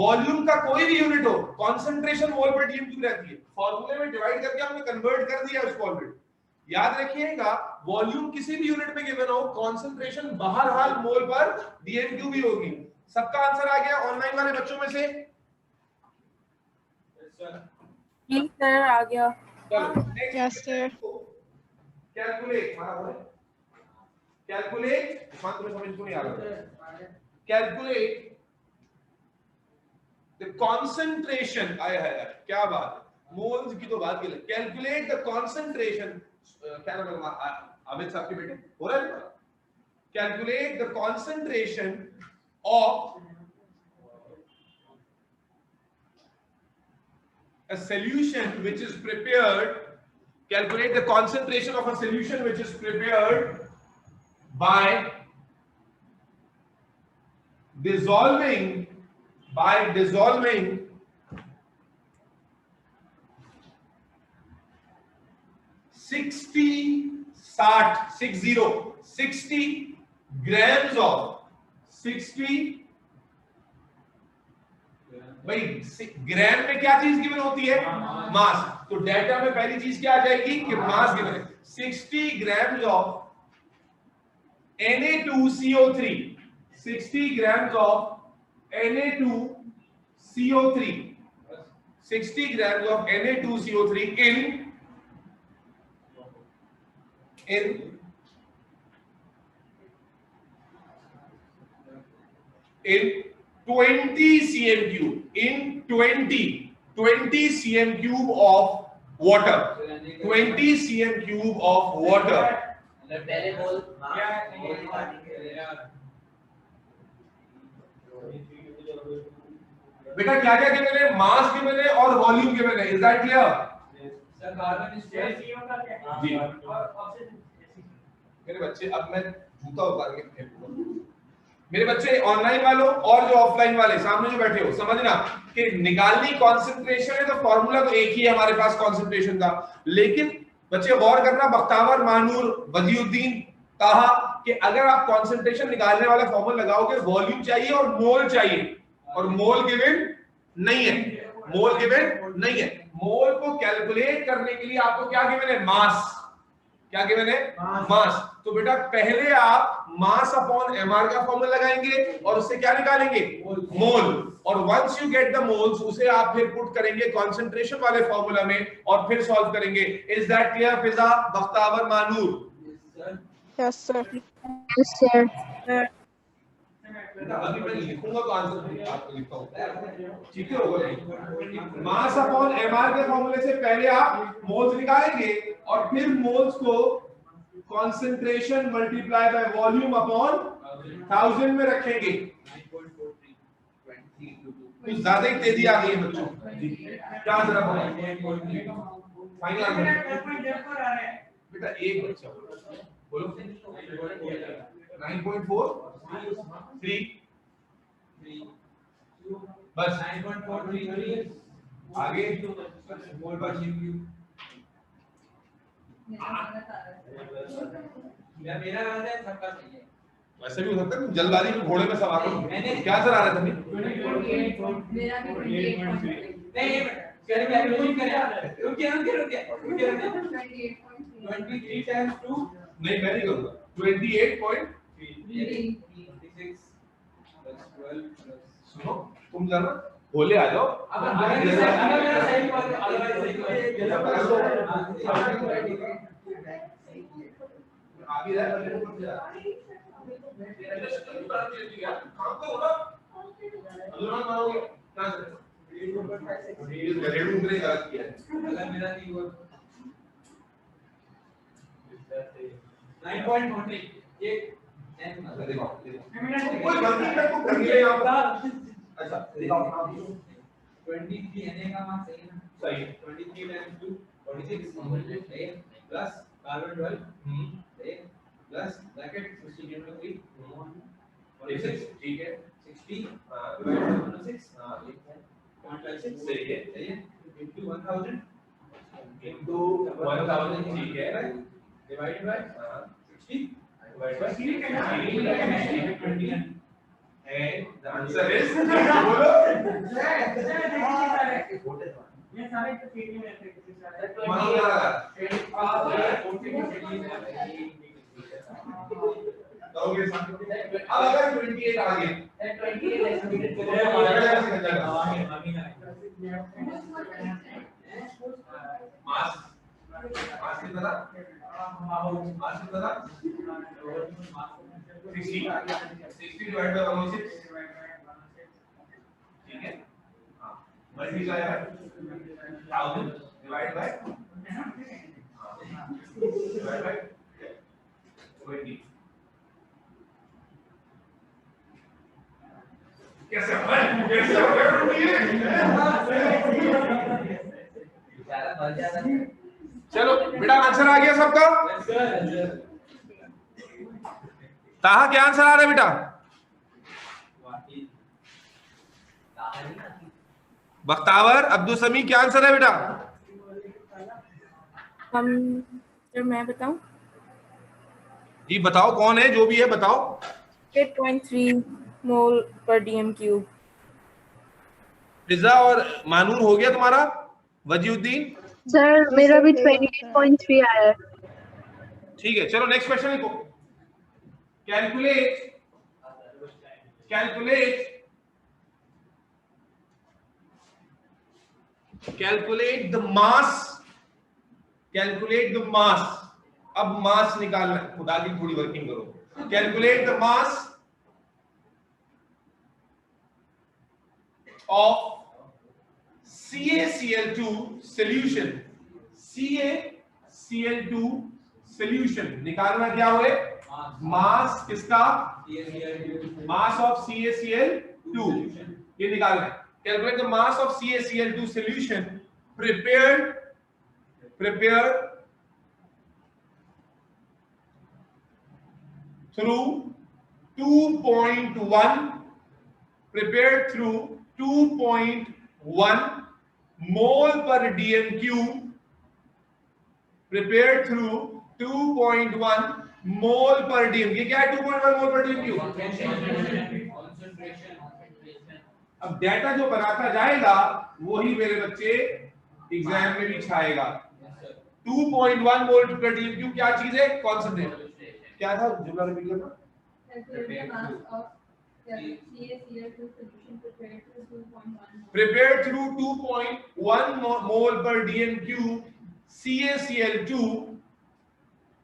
S1: वॉल्यूम का कोई भी यूनिट हो कंसंट्रेशन मोल पर डीएम क्यूब रहती है। फॉर्मूले में डिवाइड करके हमने कन्वर्ट कर दिया उसको ऑलरेडी। याद रखिएगा वॉल्यूम किसी भी यूनिट में गिवन हो कंसंट्रेशन बहरहाल मोल पर डीएम क्यूब ही होगी। सबका आंसर आ गया ऑनलाइन वाले बच्चों में से?
S5: ठीक सर आ गया।
S1: चलो
S6: यस सर।
S1: कैलकुलेट तुम्हें समझ को नहीं आ रहा। Calculate the concentration. आया है क्या बात, मोल्स की तो बात की। Calculate the concentration. क्या नाम है अमित साहब के बेटे? हो रहा है? Calculate the concentration of a solution which is prepared. Calculate the concentration of a solution which is prepared by dissolving 60 grams of 60 भाई ग्राम में क्या चीज गिवन होती है? मास। तो डेटा में पहली चीज क्या आ जाएगी कि मास गिवन है। 60 grams of Na2CO3 60 grams of Na2CO3 60 grams of Na2CO3 in in 20 cm cube, in 20 cm cube of water, 20 cm cube of water.
S4: पहले बोल
S1: बेटा क्या क्या गिवन है? मास गिवन है और वॉल्यूम गिवन है. Is that clear?
S4: Sir carbon stress का क्या
S1: जी.
S4: और ऑक्सीजन
S1: मेरे बच्चे, अब मैं जूता उतार के फेंकूंगा. मेरे बच्चे ऑनलाइन वालों और जो ऑफलाइन वाले सामने जो बैठे हो, समझना कि निकालनी कंसंट्रेशन है तो फॉर्मूला तो एक ही है हमारे पास कंसंट्रेशन का. लेकिन बच्चे गौर करना, बख्तावर, मानूर, वजीउद्दीन, ताहा कि अगर आप कंसंट्रेशन निकालने वाला फॉर्मूला लगाओगे, वॉल्यूम चाहिए और मोल चाहिए, और मोल गिवन नहीं है. मोल गिवन नहीं है. मोल को कैलकुलेट करने के लिए आपको क्या गिवन है? मास. क्या गिवन है? मास. तो बेटा पहले आप मास अपॉन एमआर का फॉर्मूला लगाएंगे और उससे क्या निकालेंगे? मोल. और once you get the moles, उसे आप फिर पुट करेंगे कंसंट्रेशन वाले फॉर्मूला में और फिर सॉल्व करेंगे. Is that clear Fiza, Bakhtawar, Manoor?
S6: Yes sir.
S2: Yes, sir.
S1: अभी मैं लिखूंगा तो आंसर आपको लिखता हूं. ठीक है, होगा. मास अपॉन एमआर के फॉर्मूले से पहले आप मोल्स निकालेंगे और फिर मोल्स को concentration multiply by volume upon 1000 में रखेंगे. कुछ ज्यादा ही तेजी आ गई है बच्चों. क्या जरा फाइनल आंसर बेटा? एक बच्चा बोलो. 9.43 बस.
S4: 9.433
S1: आगे
S4: मोल पर क्यूब. मेरा आंसर है सबका सही है.
S1: वैसे भी हो सकता है तुम जल्दबाजी में घोड़े में सवार हो. क्या सर आ रहा था?
S5: मेरा भी 28.3.
S4: नहीं करे कैलकुलेशन करे. रुकिए 23 times 2
S1: नहीं, मैं नहीं करूंगा. 28.3.
S4: 26 plus 12 plus
S1: सुनो, तुम जाना भोले आ जाओ.
S4: अब मेरा सही बात है.
S1: आगे काम करो ना. अनुमान मारोगे ना सर? ये घरेलू उतरे गलत किया है.
S4: अगर मेरा नहीं हुआ 9.43 ये
S1: देखो कोई गलती कर तो करिए यहां पर. अच्छा दिखाओ.
S4: 23 एनए का मान सही है ना?
S1: सही.
S4: 23 times 2 46 सही है. प्लस कार्बन 12 सही है. प्लस ब्रैकेट 16 में 3 46
S1: ठीक है.
S4: 60 divided by 6
S1: हां,
S4: 0.56
S1: सही है.
S4: सही है. into 1000
S1: into 1000 ठीक है.
S4: divided by 60
S1: divided by
S4: ठीक है. 21
S1: and the answer is बोलो.
S4: ये सारे तो ठीक में रहते हैं.
S1: मानो लगा. दोगे साथ. अब अगर 28 आ गया.
S4: 28
S1: मास कितना था? मास कितना था? 60 divided by 106. ठीक है. हाँ. Multiply by 1000 divided by divided by 20. कैसे हो गया? चलो बेटा आंसर आ गया सबका. ताहा क्या आंसर आ रहा है बेटा? बख्तावर, अब्दुल समी क्या आंसर है बेटा?
S5: सर मैं बताऊं?
S1: जी बताओ, कौन है जो भी है बताओ.
S5: 8.3 मोल पर डीएम क्यूब.
S1: फिजा और मानूर हो गया तुम्हारा? वजीउद्दीन?
S2: सर मेरा भी 28.3 आया है.
S1: ठीक है, चलो नेक्स्ट क्वेश्चन लिखो. कैलकुलेट the mass अब मास निकालना है, खुदा की थोड़ी वर्किंग करो। Calculate the mass of CaCl2 solution। CaCl2 solution निकालना क्या हुए? मास किसका? मास ऑफ CaCl2 ये निकालना है। Calculate the mass of CaCl2 solution prepared through 2.1 mole per dm cube, prepared through 2.1 mole per dm। ये क्या है 2.1 mole per dm cube? अब डेटा जो बनाता जाएगा वही मेरे बच्चे एग्जाम में भी छाएगा। 2.1 मोल per dm cube क्या चीज है? कॉन्सेंट्रेशन। क्या था जुमला रिपीट करना? Prepared through 2.1 mole per dm cube CaCl2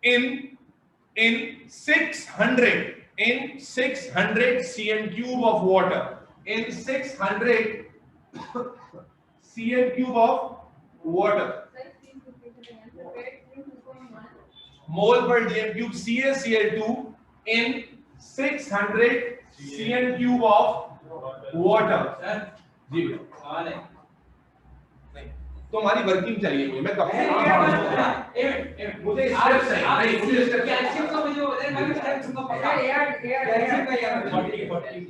S1: in 600 cm cube of water, in 600 cm cube of water, mole per dm cube CaCl2 in 600 cm cube of water। जी बेटा नहीं तो हमारी वर्किंग चाहिए। मैं कब मुझे स्टेप्स चाहिए, मुझे कैल्शियम का मुझे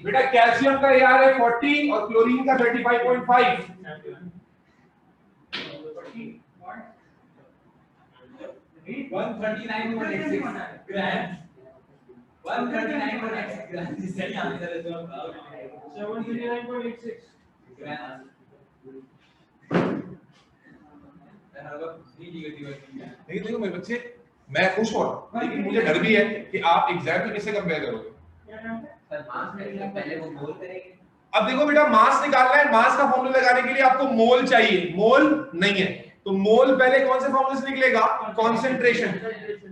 S1: बेटा कैल्शियम का AR है 40 और क्लोरीन का 35.5।
S4: 139.86 grams, 139.86 grams is the answer as well.
S1: 79.86
S4: grams.
S1: लेकिन देखो मेरे बच्चे मैं खुश हुआ लेकिन मुझे डर भी है कि आप एग्जाम में किससे कंपेयर करोगे।
S4: सर मास में पहले वो मोल करेंगे।
S1: अब देखो बेटा मास निकालना है, मास का फॉर्मूला लगाने के लिए आपको मोल चाहिए, मोल नहीं है तो मोल पहले कौन से फॉर्मूले से निकलेगा? कॉन्सेंट्रेशन।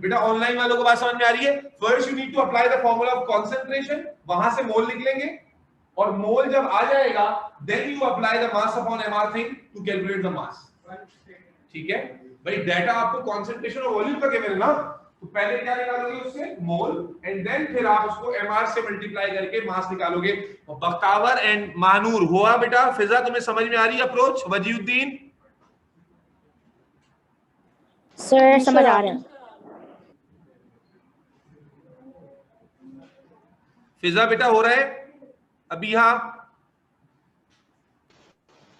S1: बेटा ऑनलाइन वालों को बात समझ में आ रही है? First you need to apply the formula of concentration, वहां से मोल निकलेंगे और मोल जब आ जाएगा then you apply the mass upon MR thing to calculate the mass. ठीक है भाई, डाटा आपको कॉन्सेंट्रेशन और वॉल्यूम का केवल ना, तो पहले क्या निकालोगे उससे? मोल, एंड देन फिर आप उसको एमआर से मल्टीप्लाई करके मास निकालोगे। बख्तावर एंड मानूर हुआ बेटा? फिजा तुम्हें समझ में आ रही है अप्रोच? वजीउद्दीन
S2: सर समझ आ रहे हैं।
S1: फिजा बेटा हो रहा है अभी? हाँ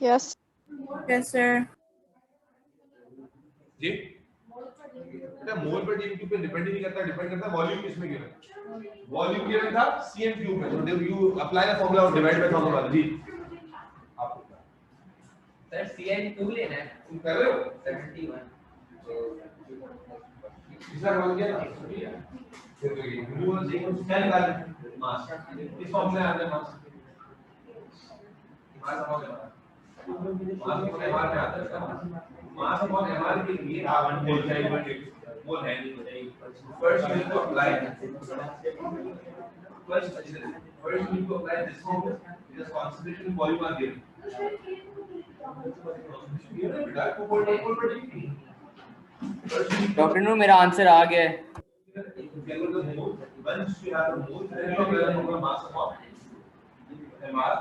S6: यस
S5: Yes, sir.
S1: जी बेटा मोल पर डीएम पे डिपेंड ही नहीं करता, डिपेंड करता है वॉल्यूम किसमें गिवन है। वॉल्यूम गिवन था सीएम क्यूब में, तो you apply the formula of divide by formula. जी आपको
S4: सर CN2 लेना है।
S1: तुम कर रहे हो
S4: 71
S1: इसका मान क्या था? फिर तो ये मोल देखो क्या निकाल मास, इस फॉर्मूले में आते मास मास को एमआर में आता है। मास अपॉन एमआर के लिए आप मोल चाहिए, मोल है नहीं चाहिए। First you need to apply this formula because concentration and volume are given।
S7: Doctor Noor मेरा आंसर आ गया है।
S1: Once you have a mole, then you have a formula mass upon MR।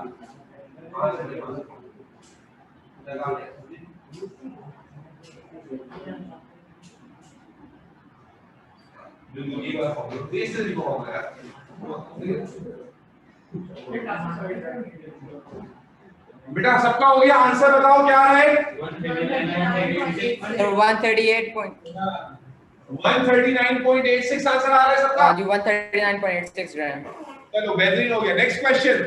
S1: बिल्कुल ये वाला फॉर्मूला बेसिस भी फॉर्मूला है। बेटा सबका हो गया? आंसर बताओ क्या आ रहा है? 139.86 आंसर आ रहा है सबका?
S7: हाँ जी 139.86 ग्राम।
S1: चलो बेहतरीन हो गया। नेक्स्ट क्वेश्चन,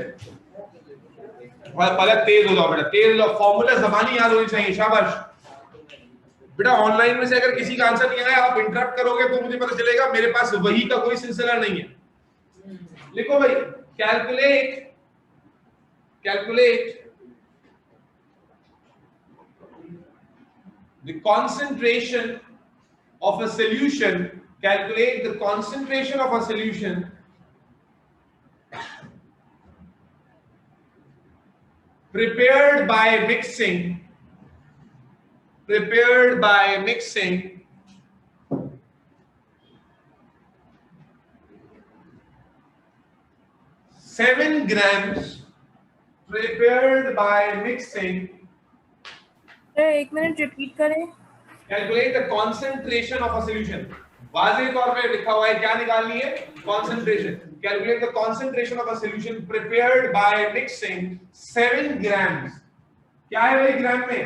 S1: पलक तेज हो जाओ बेटा, तेज हो जाओ, फॉर्मूला ज़बानी याद होनी चाहिए। शाबाश बेटा। ऑनलाइन में से अगर किसी का आंसर नहीं आया आप इंटरप्ट करोगे तो मुझे पता चलेगा मेरे पास वही का कोई सिलसिला नहीं है। लिखो भाई, calculate the concentration of a solution Calculate the concentration of a solution prepared by mixing 7 grams prepared by mixing.
S5: Sir एक मिनट रिपीट करें.
S1: Calculate the concentration of a solution. वाज़ेह तौर पे लिखा हुआ है, क्या निकालनी है? Concentration. Calculate the concentration of a solution prepared by mixing 7 grams. क्या है भाई ग्राम में?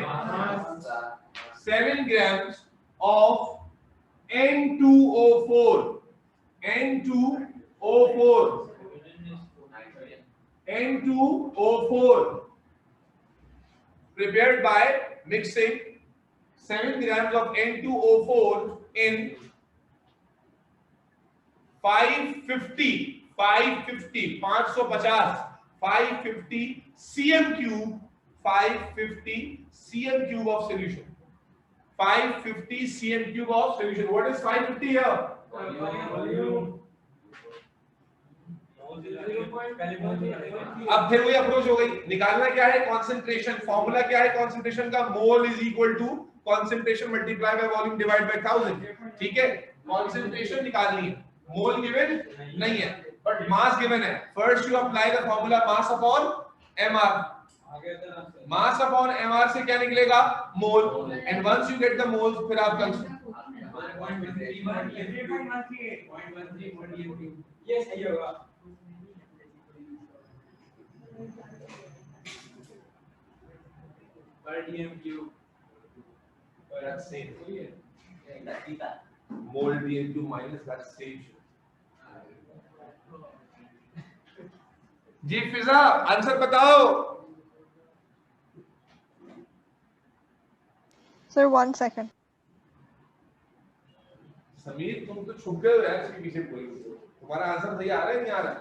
S1: 7 grams of N2O4. N2O4 prepared by mixing 7 grams of N2O4 in 550 cm cube of solution. 550 cm cube of solution. What is 550 here? अब फिर वही approach हो गई. निकालना क्या है? कॉन्सेंट्रेशन. फॉर्मूला क्या है कॉन्सेंट्रेशन का? Mole is equal to concentration multiply by volume divide by 1000. ठीक है, कॉन्सेंट्रेशन निकालनी है. मोल गिवन नहीं है बट मास गिवन है. First you apply the formula mass upon mr. Mass upon mr से क्या निकलेगा? Mole. And once you get the moles फिर आप
S4: ये सही होगा. per dm cube
S1: that's same. Mol dm cube minus that's same. जी फिजा आंसर बताओ.
S6: Sir, 1 second.
S1: समीर तुम तो छुप गए हो यार इसके पीछे. कोई तुम्हारा आंसर सही आ रहा है नहीं आ रहा?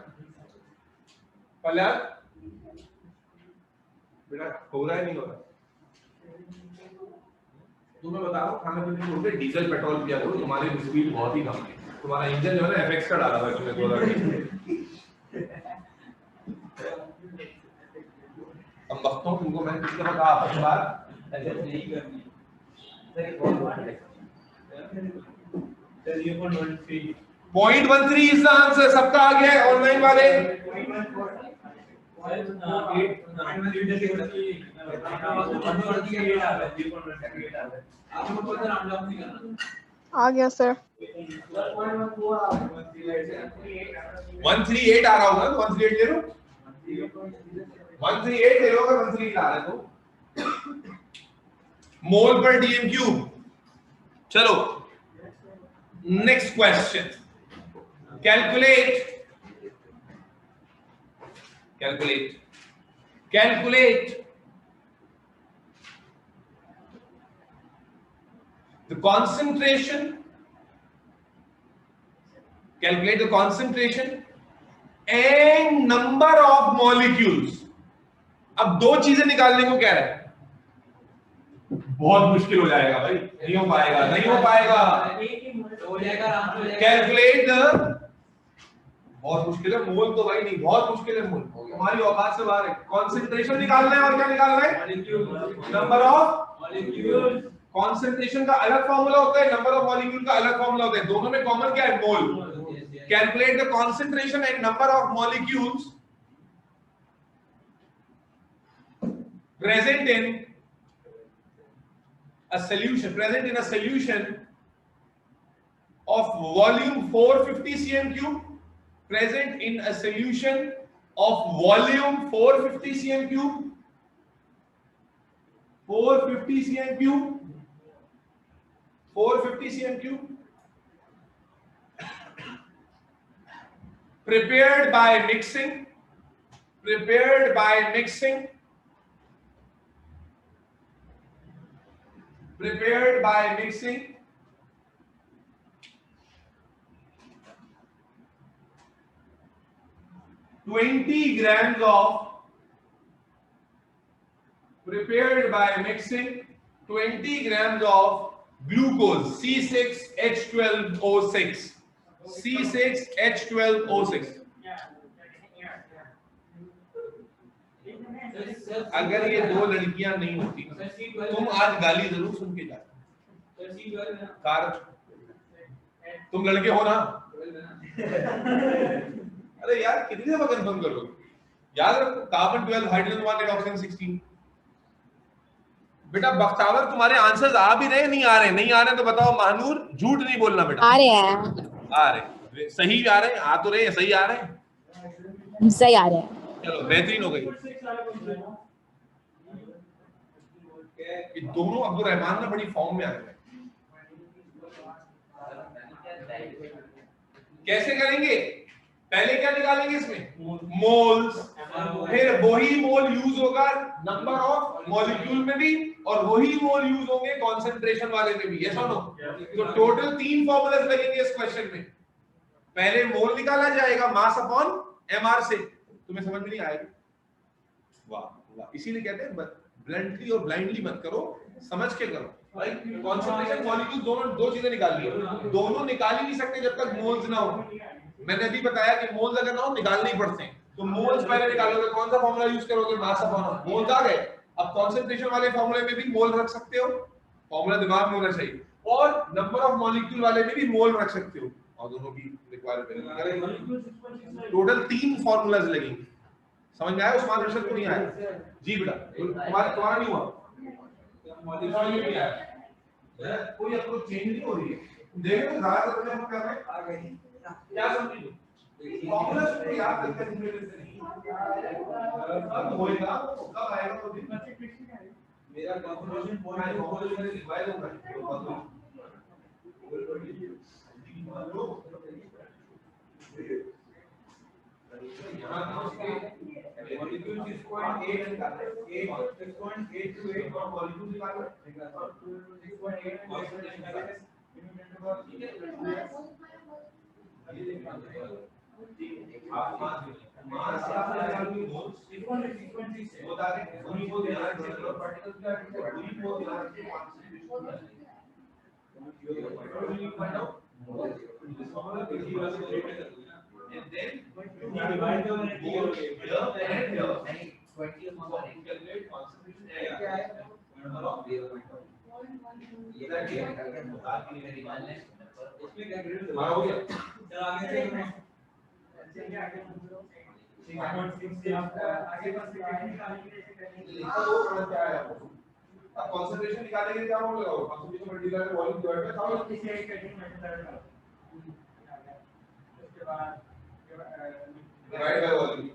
S1: पलक बेटा हो रहा है नहीं हो रहा? तुम्हें बता रहा हूँ खाना पीने छोड़ के डीजल पेट्रोल पिया करो. तुम्हारी स्पीड बहुत ही कम है. तुम्हारा इंजन जो है ना एफएक्स का डाला हुआ है तुमने 2020 अब वक्तों तुमको मैंने किसने बताया आपकी बात
S4: ऐसे नहीं करनी. Sir
S1: 0.13 is the answer. सबका आ गया है ऑनलाइन वाले?
S6: आ गया सर.
S1: 138 आ रहा होगा तो 138 ले लो. 138 ले लो अगर 138 आ रहा है तो. मोल पर डीएम क्यूब. चलो next question. Calculate the concentration. Calculate the concentration and number of molecules. अब दो चीजें निकालने को कह रहा है. बहुत मुश्किल हो जाएगा भाई. नहीं हो पाएगा. Calculate the. बहुत मुश्किल है. मोल तो भाई नहीं, बहुत मुश्किल है. मोल हमारी औकात से बाहर है. कॉन्सेंट्रेशन निकालना है और क्या निकालना है? Number of molecule. कॉन्सेंट्रेशन का अलग फॉर्मूला होता है, नंबर ऑफ मॉलिक्यूल का अलग फॉर्मूला होता है. दोनों में कॉमन क्या है? Mole. Calculate the concentration and number of molecules present in a solution of volume 450 cm cube. Present in a solution of volume 450 cm cube. 450 cm cube. 450 cm cube. Prepared by mixing. 20 grams of 20 grams of glucose C6H12O6 C6H12O6। अगर ये दो लड़कियां नहीं होती तुम आज गाली जरूर सुन के जाते। कार तुम लड़के हो ना? अरे यार कितनी दफा कंफर्म करोगे? याद रखो कार्बन 12 हाइड्रोजन 1 ऑक्सीजन 16। बेटा बख्तावर तुम्हारे आंसर्स आ भी रहे नहीं आ रहे? नहीं आ रहे तो बताओ महानूर, झूठ नहीं बोलना बेटा।
S2: आ रहे हैं,
S1: आ रहे, सही आ रहे हैं, आ तो रहे हैं, सही आ रहे हैं,
S2: सही आ रहे हैं।
S1: चलो बेहतरीन हो गई। ये दोनों अब्दुल रहमान ना बड़ी फॉर्म में आ गए। कैसे करेंगे? पहले क्या निकालेंगे इसमें? मोल्स, फिर वही मोल यूज होगा नंबर ऑफ मॉलिक्यूल में भी और वही मोल यूज होंगे कॉन्सेंट्रेशन वाले में भी। यस और नो? तो टोटल 3 फॉर्मूलाज लगेंगे इस क्वेश्चन में। पहले मोल निकाला जाएगा मास अपॉन एमआर से। तुम्हें समझ में नहीं आएगा? वाह वाह, इसीलिए कहते हैं ब्लंटली और ब्लाइंडली मत करो, समझ के करो भाई। कॉन्सेंट्रेशन मॉलिक्यूल दोनों दो चीजें निकालनी है, दोनों निकाल ही नहीं सकते जब तक मोल्स ना हो। मैंने अभी बताया कि मोल्स अगर ना हो निकालने ही पड़ते हैं। तो मोल्स पहले निकालोगे, कौन सा फॉर्मूला यूज करोगे? मास अपॉन मोल्स आ गए। अब कॉन्सेंट्रेशन वाले फॉर्मूले में भी मोल रख सकते हो, फॉर्मूला दिमाग में होना चाहिए, और नंबर ऑफ मॉलिक्यूल वाले में भी मोल रख सकते हो, और दोनों की रिक्वायरमेंट। टोटल 3 फॉर्मूलाज लगेंगे। समझ में आया उस्मान रशद को? नहीं आया जी बेटा? तुम्हारा नहीं हुआ? कोई अप्रोच चेंज नहीं हो रही है। देखो ज्यादातर हम कर रहे हैं आ गई क्या समझी फॉर्मूला को याद करके सिमुलेशन नहीं अब होएगा कब आएगा तो दिन मेरा कंक्लूजन पॉइंट है रिवाइज होगा यहां मॉलिक्यूल 6.8 निकालना है 6.8 to 8 और मॉलिक्यूल निकालना है 6.8 कॉन्सेंट्रेशन निकालना है। आप मास क्या निकालोगे? मोल 6.6 से बता रहे हैं। वही को ध्यान रखिए और पार्टिकल्स क्या है वही को ध्यान रखिए concentration and then you divide the mole here and here 20 upon calculate concentration क्या है number of 0.1 ये क्या निकल गया आपकी मेरी मान लें इसमें कैलकुलेट हमारा हो गया। चल आगे से 6.6 से आप आगे कंसंट्रेशन निकालेंगे लिखा वो क्या है आपको? अब कंसंट्रेशन निकालेंगे क्या होगा? Concentration multiply by volume divide by 1000 किसी एक कटिंग मेथड का उसके बाद divide by volume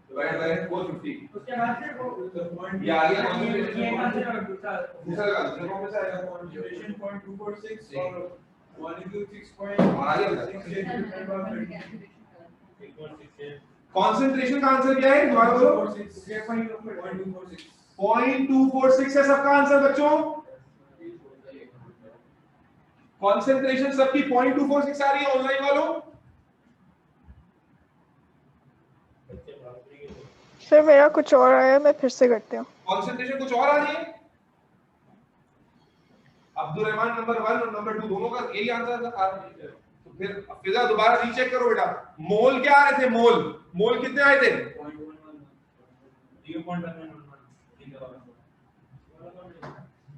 S1: divide bye 450 उसके बाद से वो पॉइंट ये आ गया कंसंट्रेशन दूसरा का कौन सा आएगा? कंसंट्रेशन 0.246 और मॉलिक्यूल 6.6 कंसंट्रेशन का आंसर क्या है? दोबारा बोलो 0.246 है सबका आंसर बच्चों। कंसंट्रेशन सबकी 0.246 आ रही है ऑनलाइन वालों?
S6: सर मेरा कुछ और आया, मैं फिर से करती हूँ।
S1: कंसंट्रेशन कुछ और आ रही है? अब्दुल रहमान नंबर 1 और नंबर 2 दोनों का यही आंसर आ रहा है। तो फिर फिजा दोबारा रीचेक करो बेटा। मोल क्या आ रहे थे? मोल कितने आए थे? 0.11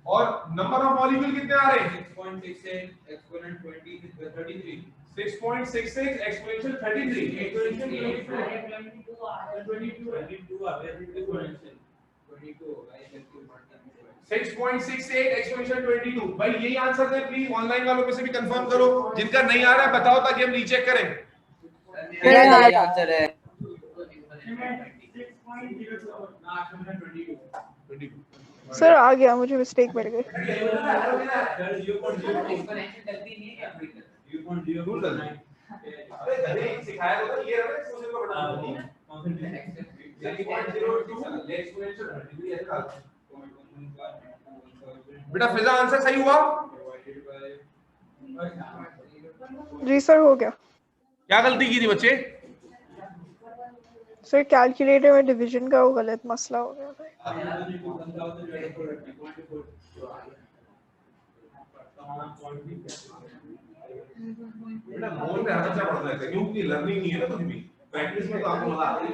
S1: और नंबर ऑफ मॉलिक्यूल कितने आ रहे हैं? 6.68 एक्सपोनेंट 33 6.66 एक्सपोनेंशियल 33 एक्सपोनेंशियल 6.68 एक्सपोनेंशियल 22। भाई यही आंसर है। प्लीज ऑनलाइन वालों में से भी कंफर्म करो, जिनका नहीं आ रहा है बताओ ताकि हम रीचेक करें।
S7: मेरा आंसर है
S1: 22।
S6: सर आ गया, मुझे मिस्टेक मिल गई।
S1: सिखाया तो ये बेटा फिजा आंसर सही हुआ?
S6: जी सर हो गया।
S1: क्या गलती की थी बच्चे?
S6: सर कैलकुलेटर में डिवीजन का वो गलत मसला हो गया था।
S1: बेटा मोल में हमेशा पढ़ना है क्योंकि लर्निंग नहीं है ना कुछ भी, प्रैक्टिस में तो आपको मजा आता है।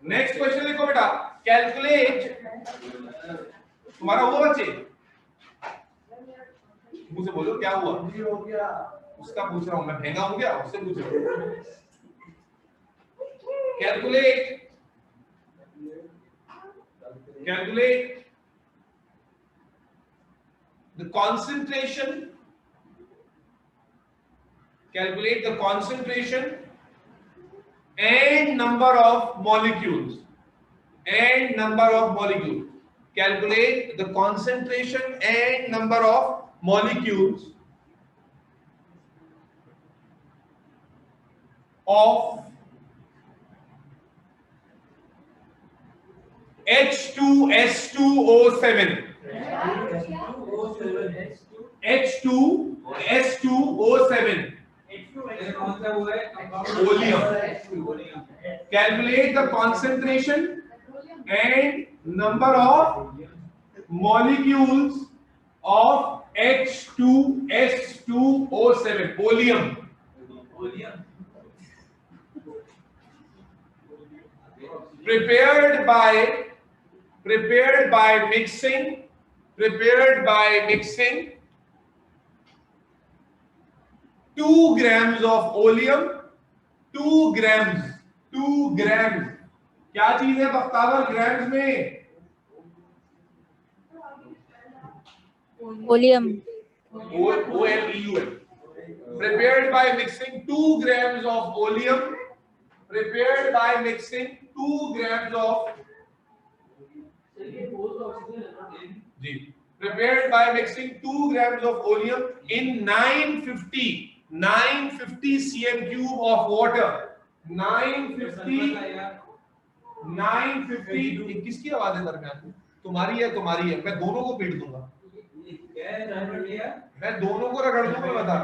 S1: नेक्स्ट क्वेश्चन देखो बेटा, कैलकुलेट, तुम्हारा हुआ बच्चे, मुझसे बोलो क्या हुआ, हो गया उसका पूछ रहा हूं मैं, महंगा हो गया उससे पूछ रहा हूं। Calculate the concentration, calculate the concentration and number of molecules, calculate the concentration and number of molecules of H2S2O7, H2S2O7, oleum. Calculate the concentration and number of molecules of H2S2O7, oleum. Prepared by mixing 2 grams of oleum, 2 grams, क्या चीज है Bakhtawar grams में?
S2: Oleum.
S1: OLEUM. Prepared by mixing 2 grams of oleum, prepared by mixing 2 grams of prepared by mixing 2 grams of oleum in 950 cm cube of water. 950 किसकी आवाज है दरमियान में? तुम्हारी है, मैं दोनों को पीट दूंगा, मैं दोनों को रगड़ दूंगा, बता।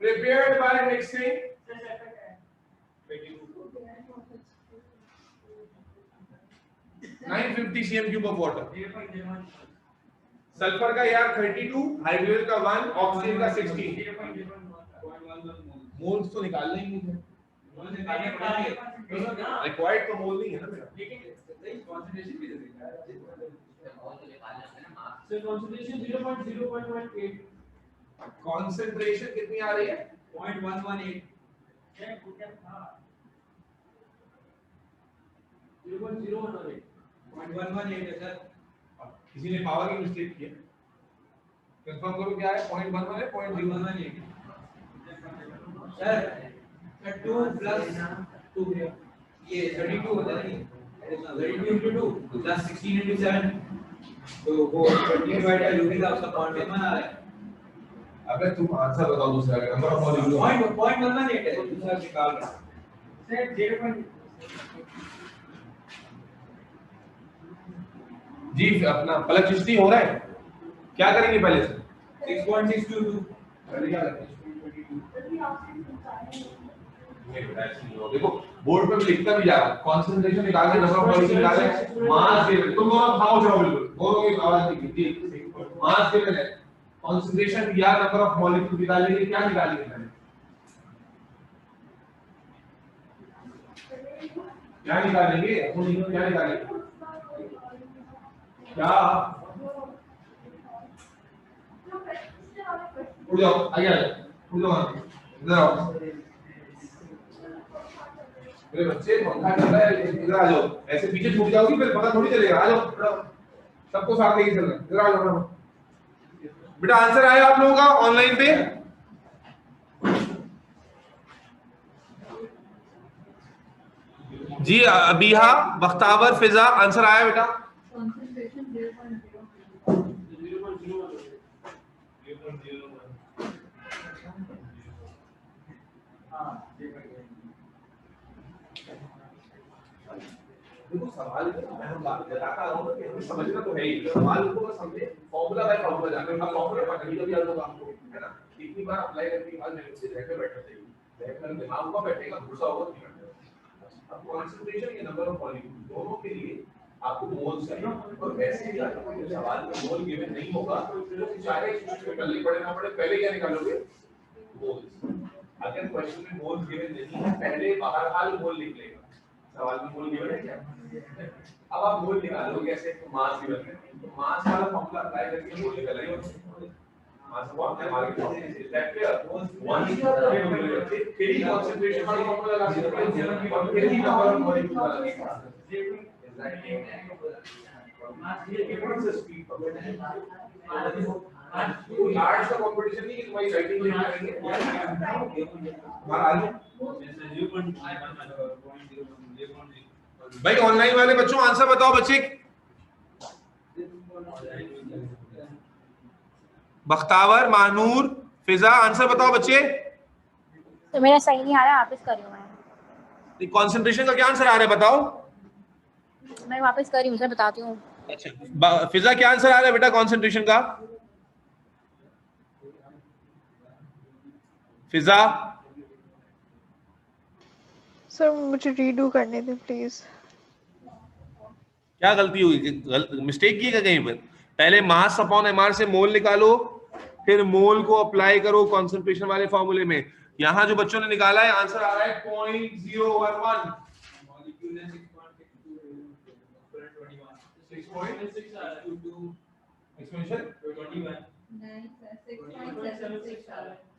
S1: Prepared by mixing 950 cm cube of water. Sulphur का यार 32, हाइड्रोजन का 1, ऑक्सीजन का 16। मोल्स तो निकालना ही नहीं है, रिक्वायर्ड तो मोल नहीं है ना मेरा, लेकिन कंसंट्रेशन भी दे देगा। सर कंसंट्रेशन 0.018, कंसंट्रेशन कितनी आ रही है? 0.118। 0.118 है सर, किसी ने पावर की मिस्टेक की है, कंफर्म करो क्या है? 0.11 है, 0.018 सर। 2 प्लस 2 ये 32 होता है, 32 into 2 प्लस 16 into 7, तो वो 20 डिवाइड बाय यूनिट का उसका 0.1 आ रहा है। अबे तुम आंसर बताओ दूसरा का, नंबर ऑफ मॉलिक्यूल 0.118 है, दूसरा निकाल रहा है सर 0. जी अपना पलक चिश्ती हो रहा है, क्या करेंगे पहले से? 6.622 पहले क्या करते हैं? देखो बोर्ड पे भी लिखता भी जा रहा है, कंसंट्रेशन निकाल के नंबर ऑफ मॉलिक्यूल निकाल के मास के, तुम दोनों खाओ जाओ बिल्कुल, दोनों की आवाज निकली थी। मास के लिए कंसंट्रेशन या नंबर ऑफ मॉलिक्यूल निकालने के क्या निकालेंगे पहले? क्या निकालेंगे? क्या निकालेंगे? क्या उड़ जाओ, आगे आ जाओ, उड़ जाओ, इधर आओ मेरे बच्चे, पंखा चल रहा है, इधर आ जाओ, ऐसे पीछे छूट जाओगी फिर पता थोड़ी चलेगा। आ जाओ, सबको साथ लेके चलना, इधर आ जाओ बेटा। आंसर आया आप लोगों का ऑनलाइन पे? जी अबीहा, बख्तावर, फिजा, आंसर आया बेटा? देखो सवाल मैं हम बात बताता रहा हूं कि हमें समझना तो है ही, सवाल को बस हमने फार्मूला बाय फार्मूला जाना है। फार्मूला पता नहीं कभी याद होगा आपको, है ना? इतनी बार अप्लाई करने के बाद मेरे से रहकर बैठते हैं, रहकर दिमाग में बैठेगा, घुसा होगा नहीं बैठेगा। अब कंसंट्रेशन या नंबर ऑफ मॉलिक्यूल दोनों के लिए आपको मोल्स चाहिए और वैसे भी अगर सवाल में मोल गिवन नहीं होगा तो चाहे सिस्टम में पढ़े ना पड़े पहले क्या निकालोगे मोल्स। अगर क्वेश्चन में मोल गिवन नहीं है पहले बाहर हाल मोल लिख लेगा। सवाल में मोल गिवन है क्या? अब आप मोल निकालोगे कैसे? तो मास गिवन है तो मास वाला फॉर्मूला अप्लाई करके मोल निकल आएगा। मास व्हाट है हमारे पास इज दैट क्लियर? वन फिर कंसंट्रेशन वाला फॉर्मूला लगा सकते हैं और फिर ही नंबर ऑफ मॉलिक्यूल वाला निकाल सकते हैं। लार्ज का कंपटीशन नहीं कि तुम्हारी राइटिंग में करेंगे भाई। ऑनलाइन वाले बच्चों आंसर बताओ बच्चे। बख्तावर, मानूर, फिजा आंसर बताओ बच्चे।
S2: तो मेरा सही नहीं आ रहा, वापस कर रही हूँ मैं।
S1: कंसंट्रेशन का क्या आंसर आ रहा है बताओ।
S2: मैं वापस कर रही हूँ सर, बताती हूँ।
S1: अच्छा फिजा क्या आंसर आ रहा है बेटा कंसंट्रेशन का? फिजा
S6: सर मुझे रीडू करने दें प्लीज।
S1: क्या गलती हुई? मिस्टेक की है कहीं पर? पहले मास अपॉन एमआर से मोल निकालो, फिर मोल को अप्लाई करो कंसंट्रेशन वाले फॉर्मूले में। यहां जो बच्चों ने निकाला है आंसर आ रहा है 0.011 मॉलिक्यूल है 6.622 एक्सपेंशन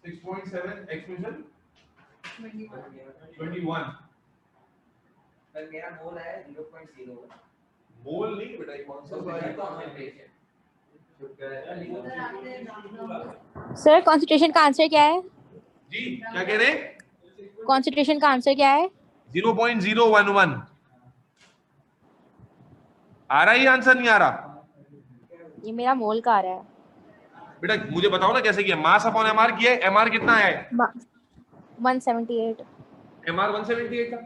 S1: 6.7 एक्सपेंशन 21।
S7: सर मेरा मोल है 0.01।
S1: मोल नहीं बेटा
S7: कंसंट्रेशन।
S2: सर कॉन्सेंट्रेशन का आंसर क्या है?
S1: जी क्या कह रहे हैं?
S2: कॉन्सेंट्रेशन का आंसर क्या है?
S1: 0.011 आ रहा है आंसर नहीं आ रहा?
S2: ये मेरा मोल का आ रहा है
S1: बेटा मुझे बताओ ना कैसे किया। मास अपॉन एमआर किया है, एमआर कितना आया है?
S2: 178।
S1: एमआर 178 था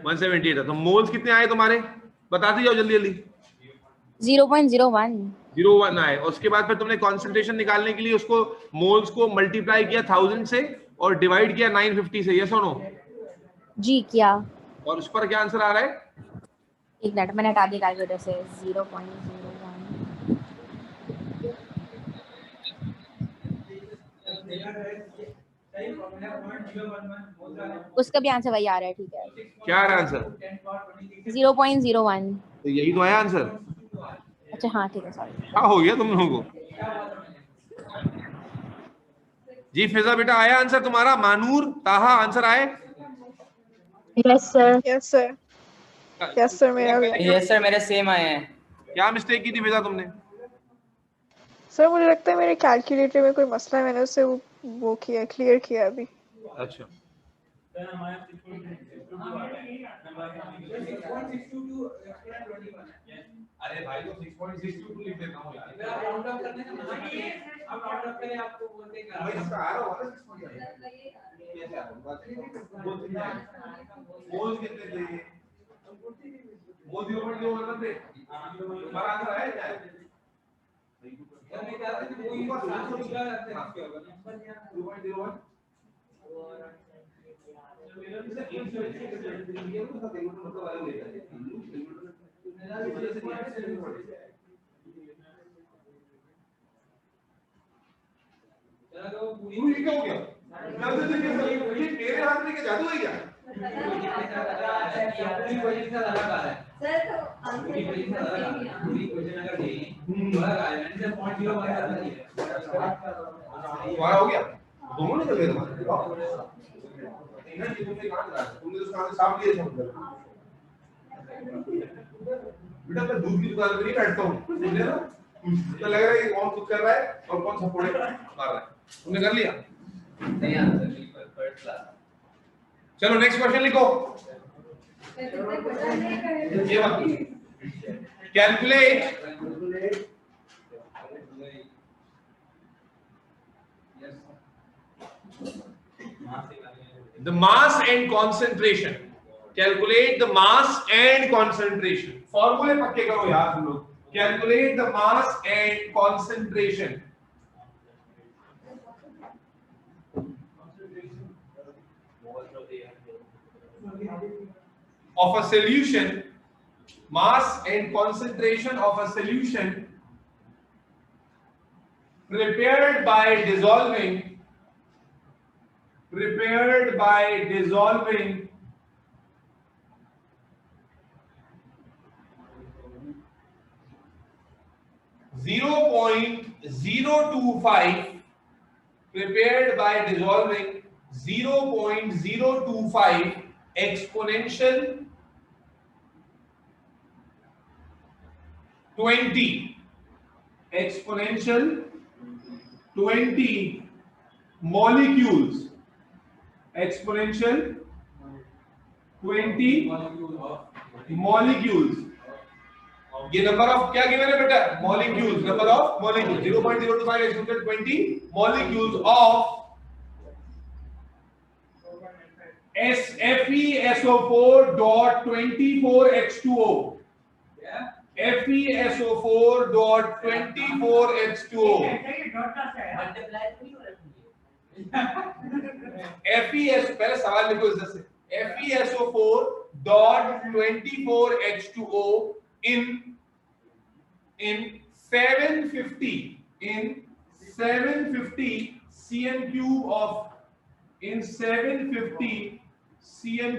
S1: 178 था तो मोल्स कितने आए तुम्हारे बताते जाओ जल्दी जल्दी।
S2: 0.01
S1: आए। उसके बाद फिर तुमने कंसंट्रेशन निकालने के लिए उसको मोल्स को मल्टीप्लाई किया 1000 से और डिवाइड किया 950 से। यस और नो?
S2: जी किया।
S1: और उस पर क्या आंसर आ रहा है?
S2: एक मिनट मैंने हटा दिया कैलकुलेटर से। 0.01 उसका भी आंसर वही आ रहा है। ठीक है
S1: क्या आ रहा है आंसर?
S2: 0.01।
S1: तो यही तो आया आंसर।
S2: अच्छा हाँ ठीक है सॉरी।
S1: क्या हो गया तुम लोगों को? जी फिजा बेटा आया आंसर तुम्हारा? मानूर, ताहा आंसर आए?
S2: Yes sir.
S6: Yes sir. Yes sir मेरा भी।
S7: यस सर मेरे सेम आए हैं।
S1: क्या मिस्टेक की थी फिजा तुमने?
S6: सर मुझे लगता है मेरे कैलकुलेटर में कोई मसला है, मैंने उसे वो किया, क्लियर किया अभी।
S1: अच्छा अरे भाई तो 6.622 लिख देता हूं यार।
S4: राउंड अप करने का मना किए हम राउंड अप करें आपको बोलते हैं
S1: भाई इसका आ रहा होगा ना 6.6 कैसे आ रहा होगा? मोल कितने थे? मोल 0.01 थे। तुम्हारा आंसर आया क्या?
S4: यार मैं चाहता हूं कोई बात साथ में मिला करते हैं क्या होगा?
S1: 2.01
S4: चला तो पूरी
S1: क्या हो गया? ये मेरे हाथ में क्या जादू है क्या?
S4: पूरी क्वेश्चन का अलग आ रहा है सर। तो आंसर पूरी क्वेश्चन अगर दें थोड़ा आ रहा है। मैंने सिर्फ 0.01 कर दिया
S1: तुम्हारा हो गया? दोनों निकल गए तुम्हारे? तुमने कहां करा? तुमने तो उसका साफ लिया था बेटा। मैं दूध की दुकान पे नहीं बैठता हूँ समझे ना? मुझे लग रहा है कि कौन खुद कर रहा है और कौन सपोर्ट मार रहा है। तुमने कर लिया?
S4: नहीं आंसर बिल्कुल फर्स्ट क्लास।
S1: चलो नेक्स्ट क्वेश्चन लिखो। ये बात calculate the mass and concentration. Calculate the mass and concentration. फॉर्मूले पक्के करो यार तुम लोग। Calculate the mass and concentration. of a solution, mass and concentration of a solution prepared by dissolving 0.025 exponential 20 molecules, exponential 20 molecules. ये number of क्या given है बेटा? Molecules, number of molecule 0.025 exponential 20 molecules of FeSO4.24H2O. FeSO4.24H2O. FeS पहले सवाल लिखो इधर से. FeSO4.24H2O in 750 cm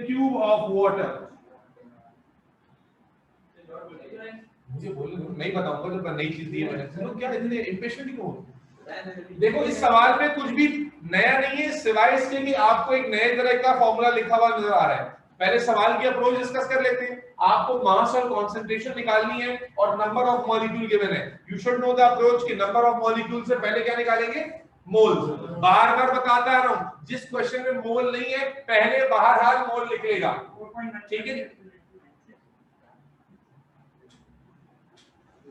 S1: cube of water. मुझे बोलने दो, नहीं बताऊंगा जब नई चीज दी है मैंने. सुनो क्या इतने इंपेशेंट क्यों हो? देखो इस सवाल में कुछ भी नया नहीं है सिवाय इसके कि आपको एक नए तरह का फॉर्मूला लिखा हुआ नजर आ रहा है. पहले सवाल की अप्रोच डिस्कस कर लेते हैं. आपको मास और कंसंट्रेशन निकालनी है और नंबर ऑफ मॉलिक्यूल गिवन है. You should know the approach कि नंबर ऑफ मॉलिक्यूल से पहले क्या निकालेंगे? मोल्स. बार बार बताता आ रहा हूं, जिस क्वेश्चन में मोल नहीं है पहले बाहर हाल मोल लिख लेगा. ठीक है,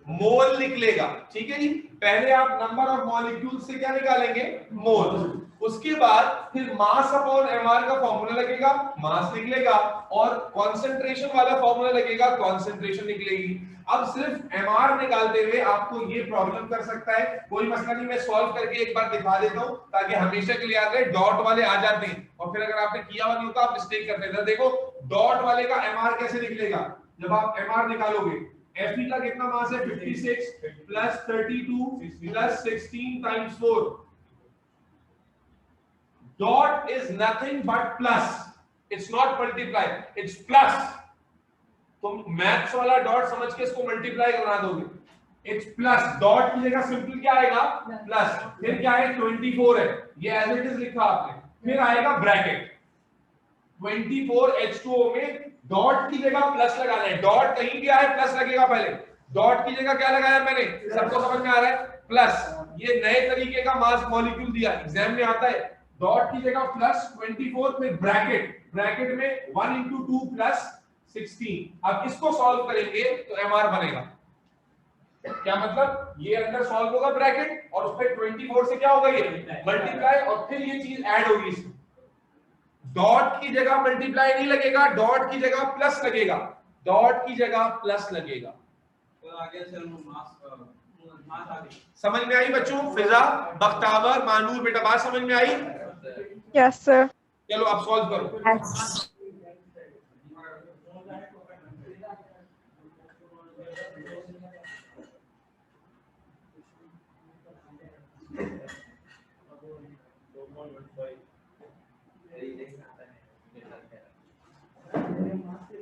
S1: मोल लिख लेगा. ठीक है जी, पहले आप नंबर ऑफ मॉलिक्यूल से क्या निकालेंगे? मोल. उसके बाद फिर मास अपॉन एमआर का फॉर्मूला लगेगा, मास निकलेगा, और कंसंट्रेशन वाला फॉर्मूला लगेगा, कंसंट्रेशन निकलेगी. अब सिर्फ एमआर निकालते हुए आपको ये प्रॉब्लम कर सकता है. कोई मसला नहीं, मैं सॉल्व करके एक बार दिखा देता हूं ताकि हमेशा के लिए याद रहे. डॉट वाले आ जाते हैं और फिर अगर आपने किया हुआ नहीं होता आप मिस्टेक करते हैं. देखो डॉट वाले का एमआर कैसे निकलेगा. जब आप एमआर निकालोगे, Fe का कितना मास है? 56 plus 32 plus 16 times 4. Dot is nothing but plus. It's not multiply. It's plus. तुम मैथ्स वाला डॉट समझ के इसको मल्टीप्लाई करा दोगे. It's plus. डॉट की जगह सिंपल क्या आएगा? प्लस. फिर क्या है? 24 है, ये एज इट इज लिखा आपने. फिर आएगा ब्रैकेट. 24H2O में डॉट की जगह प्लस लगाना है. डॉट कहीं भी आए प्लस लगेगा. पहले डॉट की जगह क्या लगाया मैंने? सबको समझ में आ रहा है? प्लस. ये नए तरीके का मास मॉलिक्यूल दिया, एग्जाम में आता है. डॉट की जगह प्लस 24 में ब्रैकेट, ब्रैकेट में 1 into 2 प्लस 16. अब इसको सॉल्व करेंगे तो एमआर बनेगा. क्या मतलब? ये अंदर सॉल्व होगा ब्रैकेट और उस पे 24 से क्या होगा? ये मल्टीप्लाई, और फिर ये चीज ऐड होगी इसमें. डॉट की जगह मल्टीप्लाई नहीं लगेगा, डॉट की जगह प्लस लगेगा. डॉट की जगह प्लस लगेगा.
S4: तो आगे चल मास आ गई.
S1: समझ में आई बच्चों? फिजा, बख्तावर, मानूर, बेटा बात समझ में आई?
S6: Yes sir.
S1: चलो अब सॉल्व करो.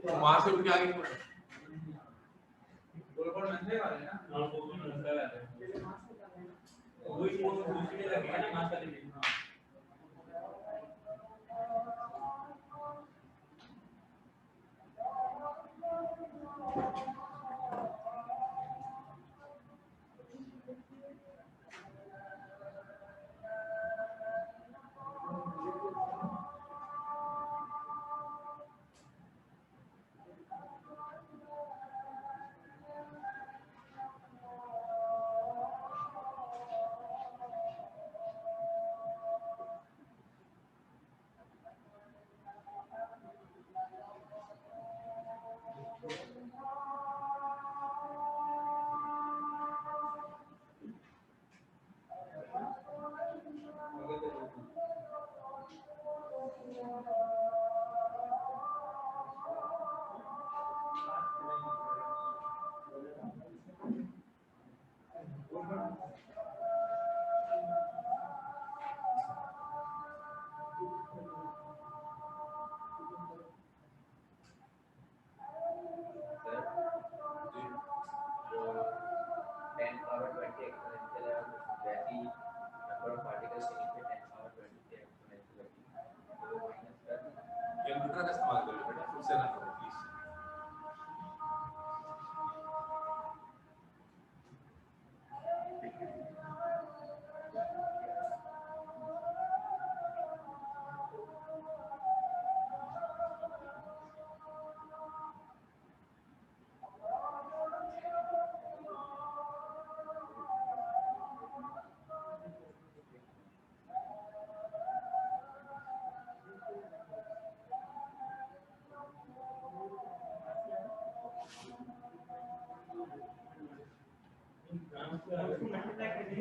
S1: वहां से उठ के आगे
S4: गोलकोल मंथले वाले ना. गोलकोल मंथले वाले. वही वो दूसरे लगे ना मास का लिखना.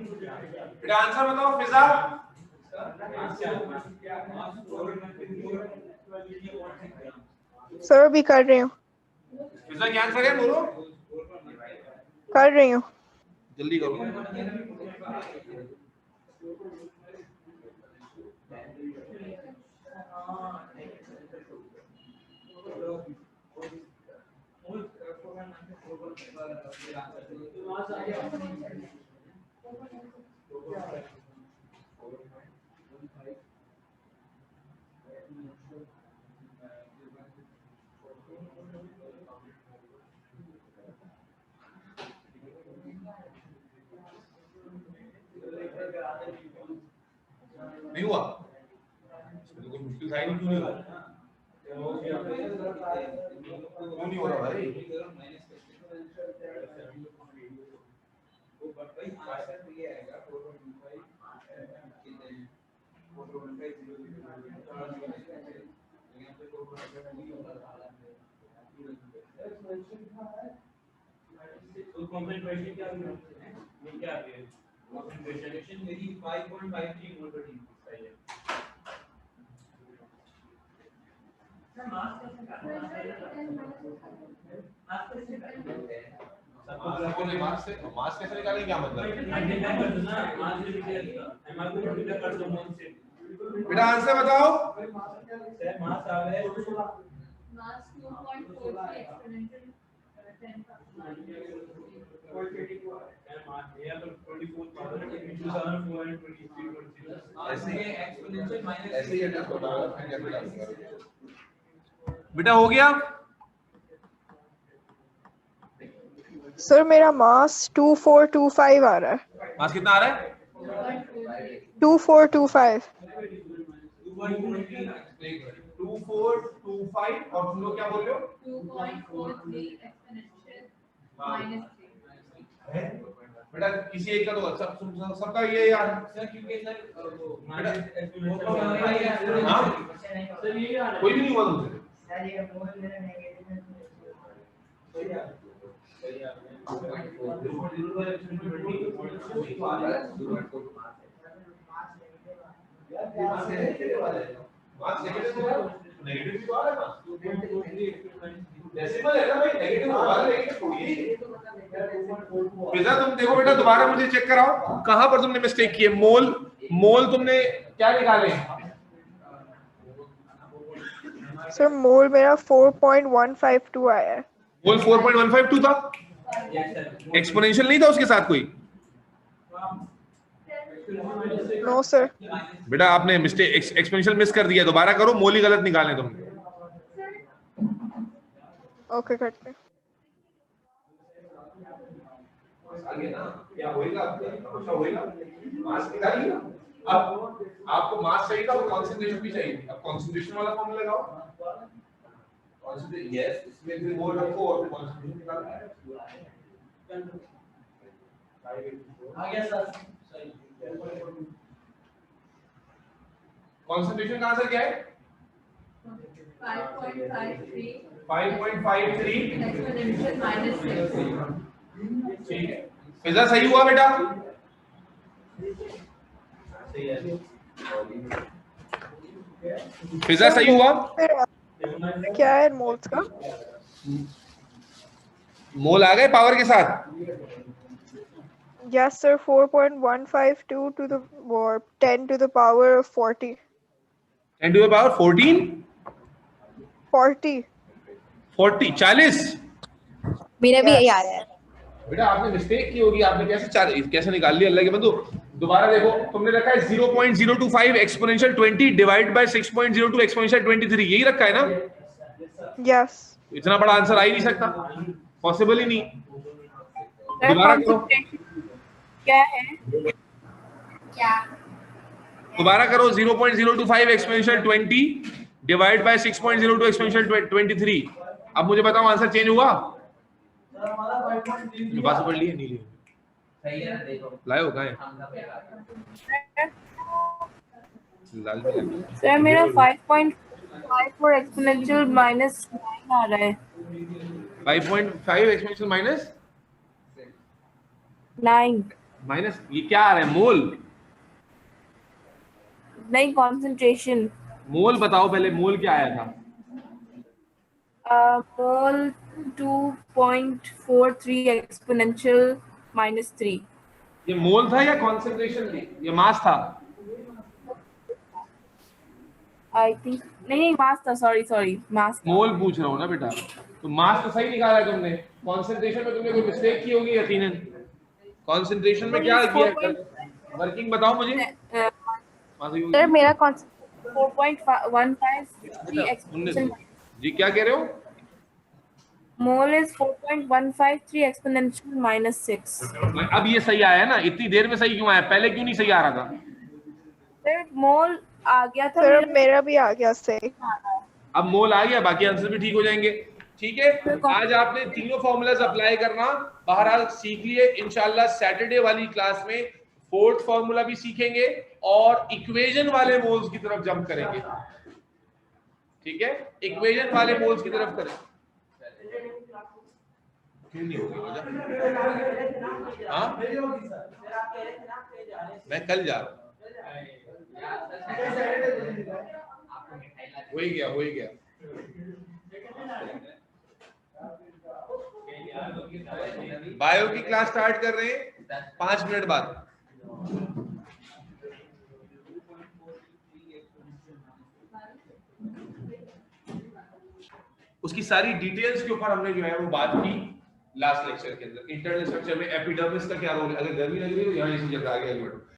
S1: बेटा आंसर बताओ फिजा।
S6: सर अभी कर रही हूँ,
S1: फिजा क्या आंसर है बोलो,
S6: कर रही हूँ।
S1: जल्दी करो। नहीं हुआ, कोई मुश्किल था ही नहीं, क्यों नहीं हुआ, क्यों नहीं हो रहा भाई।
S4: कंसंट्रेशन क्या है, ये क्या है, कंसंट्रेशन मेरी 5.53 मोल पर डी है। सर मास कैसे करना है,
S1: मास कैसे निकालेंगे, क्या मतलब। बेटा आंसर बताओ।
S4: सर मास आ रहा है
S8: मास 2.43 एक्सपोनेंशियल 10
S4: ऐसे एक्सपोनेंशियल माइनस
S1: ऐसे ही बेटा हो गया।
S6: सर मेरा मास 2425 आ रहा है।
S1: मास कितना आ रहा है,
S6: 2425।
S1: 2425 और तुम लोग क्या बोल रहे हो,
S8: 2.43 एक्सपोनेंशियल -3।
S1: बेटा किसी एक का तो सबका ये यार।
S4: सर क्योंकि सर
S1: हाँ? कोई भी नहीं हुआ तुमसे। नेगेटिव तो आ रहा है, डेसिमल है ना भाई, नेगेटिव होगा, नेगेटिव थोड़ी। फिजा तुम देखो बेटा, दोबारा मुझे चेक कराओ कहां पर तुमने मिस्टेक की है। मोल, मोल तुमने क्या निकाले,
S6: सर मोल मेरा 4.152 आया है।
S1: मोल 4.152 था, एक्सपोनेंशियल नहीं था उसके साथ कोई।
S6: No sir.
S1: बेटा आपने मिस्टेक एक्सपोनेंशियल मिस कर दिया, दोबारा करो, मोल ही गलत निकाले तुमने।
S6: ओके करते हैं।
S1: आगे ना क्या होएगा, हमेशा होएगा, मास निकालिए। अब आपको मास चाहिए था और कंसंट्रेशन भी चाहिए थी, अब कंसंट्रेशन वाला फॉर्मूला लगाओ। कंसंट्रेशन यस, इसमें फिर मोल रखो और फिर कंसंट्रेशन निकालो।
S4: आ गया सर।
S1: कंसंट्रेशन का आंसर क्या है,
S8: 5.53
S1: 5.53
S8: एक्सपोनेंशियल -6।
S1: ठीक है, फिजा सही हुआ बेटा।
S4: सही है,
S1: फिजा सही हुआ।
S6: फिर क्या है मोल्स का?
S1: मोल आ गए पावर के साथ।
S6: Yes sir, 4.152 to the 10 to the power of 40.
S1: 10 to the power 14
S6: 40.
S1: 40
S2: मेरा भी यही आ रहा है।
S1: बेटा आपने मिस्टेक की होगी, आपने कैसे निकाल लिया, अल्लाह के बंदो। दोबारा देखो, तुमने रखा है 0.025 एक्सपोनेंशियल 20 डिवाइड बाय 6.02 एक्सपोनेंशियल 23, यही रखा है ना।
S6: यस।
S1: इतना बड़ा आंसर आ ही नहीं सकता, पॉसिबल ही नहीं। दोबारा करो,
S5: क्या है?
S8: क्या
S1: दोबारा करो। 0.025 एक्सपोनेंशियल 20 डिवाइड बाय 6.02 एक्सपोनेंशियल 23। अब मुझे बताओ आंसर चेंज हुआ। बस पढ़ लिए, नहीं लिए,
S7: सही है ना, देखो
S1: लाओ कहाँ है,
S7: हम का पेगा
S1: लाल में।
S5: सर मेरा 5.54 एक्सपोनेंशियल -9 आ रहा है।
S1: 5.5 एक्सपोनेंशियल -9। माइनस ये क्या आ रहा है मोल?
S5: नहीं, concentration.
S1: मोल बताओ पहले, मोल क्या आया था?
S5: Mole 2.43 exponential minus 3.
S1: ये मोल था या कॉन्सेंट्रेशन थी? ये मास था?
S5: I think नहीं मास था, सॉरी मास था.
S1: मोल पूछ रहा हूँ ना बेटा, तो मास तो सही निकाला है तुमने, कॉन्सेंट्रेशन में तुमने कोई मिस्टेक की होगी यकीनन। कॉन्सेंट्रेशन में क्या किया, वर्किंग बताओ मुझे।
S2: सर मेरा
S5: 4.153 exponential.
S1: जी क्या कह रहे हो?
S5: Mole is 4.153 exponential minus 6.
S1: अब ये सही आया ना, इतनी देर में सही क्यों आया, पहले क्यों नहीं सही आ रहा था?
S5: सर मोल आ गया था
S6: सर मेरा भी आ गया सही।
S1: अब मोल आ गया, बाकी आंसर भी ठीक हो जाएंगे। ठीक है, आज आपने तीनों फॉर्मूलाज अप्लाई करना बहरहाल सीख लिए। इंशाल्लाह सैटरडे वाली क्लास में फोर्थ फॉर्मूला भी सीखेंगे और इक्वेशन वाले मोल्स की तरफ जंप करेंगे। ठीक है, इक्वेशन वाले मोल्स की तरफ करें। क्यों नहीं होगी वजह? हाँ मैं कल जा रहा हूँ। हो ही गया। बायो की क्लास स्टार्ट कर रहे हैं 5 मिनट बाद। उसकी सारी डिटेल्स के ऊपर हमने जो है वो बात की लास्ट लेक्चर के अंदर। इंटरनल स्ट्रक्चर में एपिडर्मिस का क्या रोल है, अगर गर्मी लग रही है तो यहाँ इसी जगह आगे बढ़ो।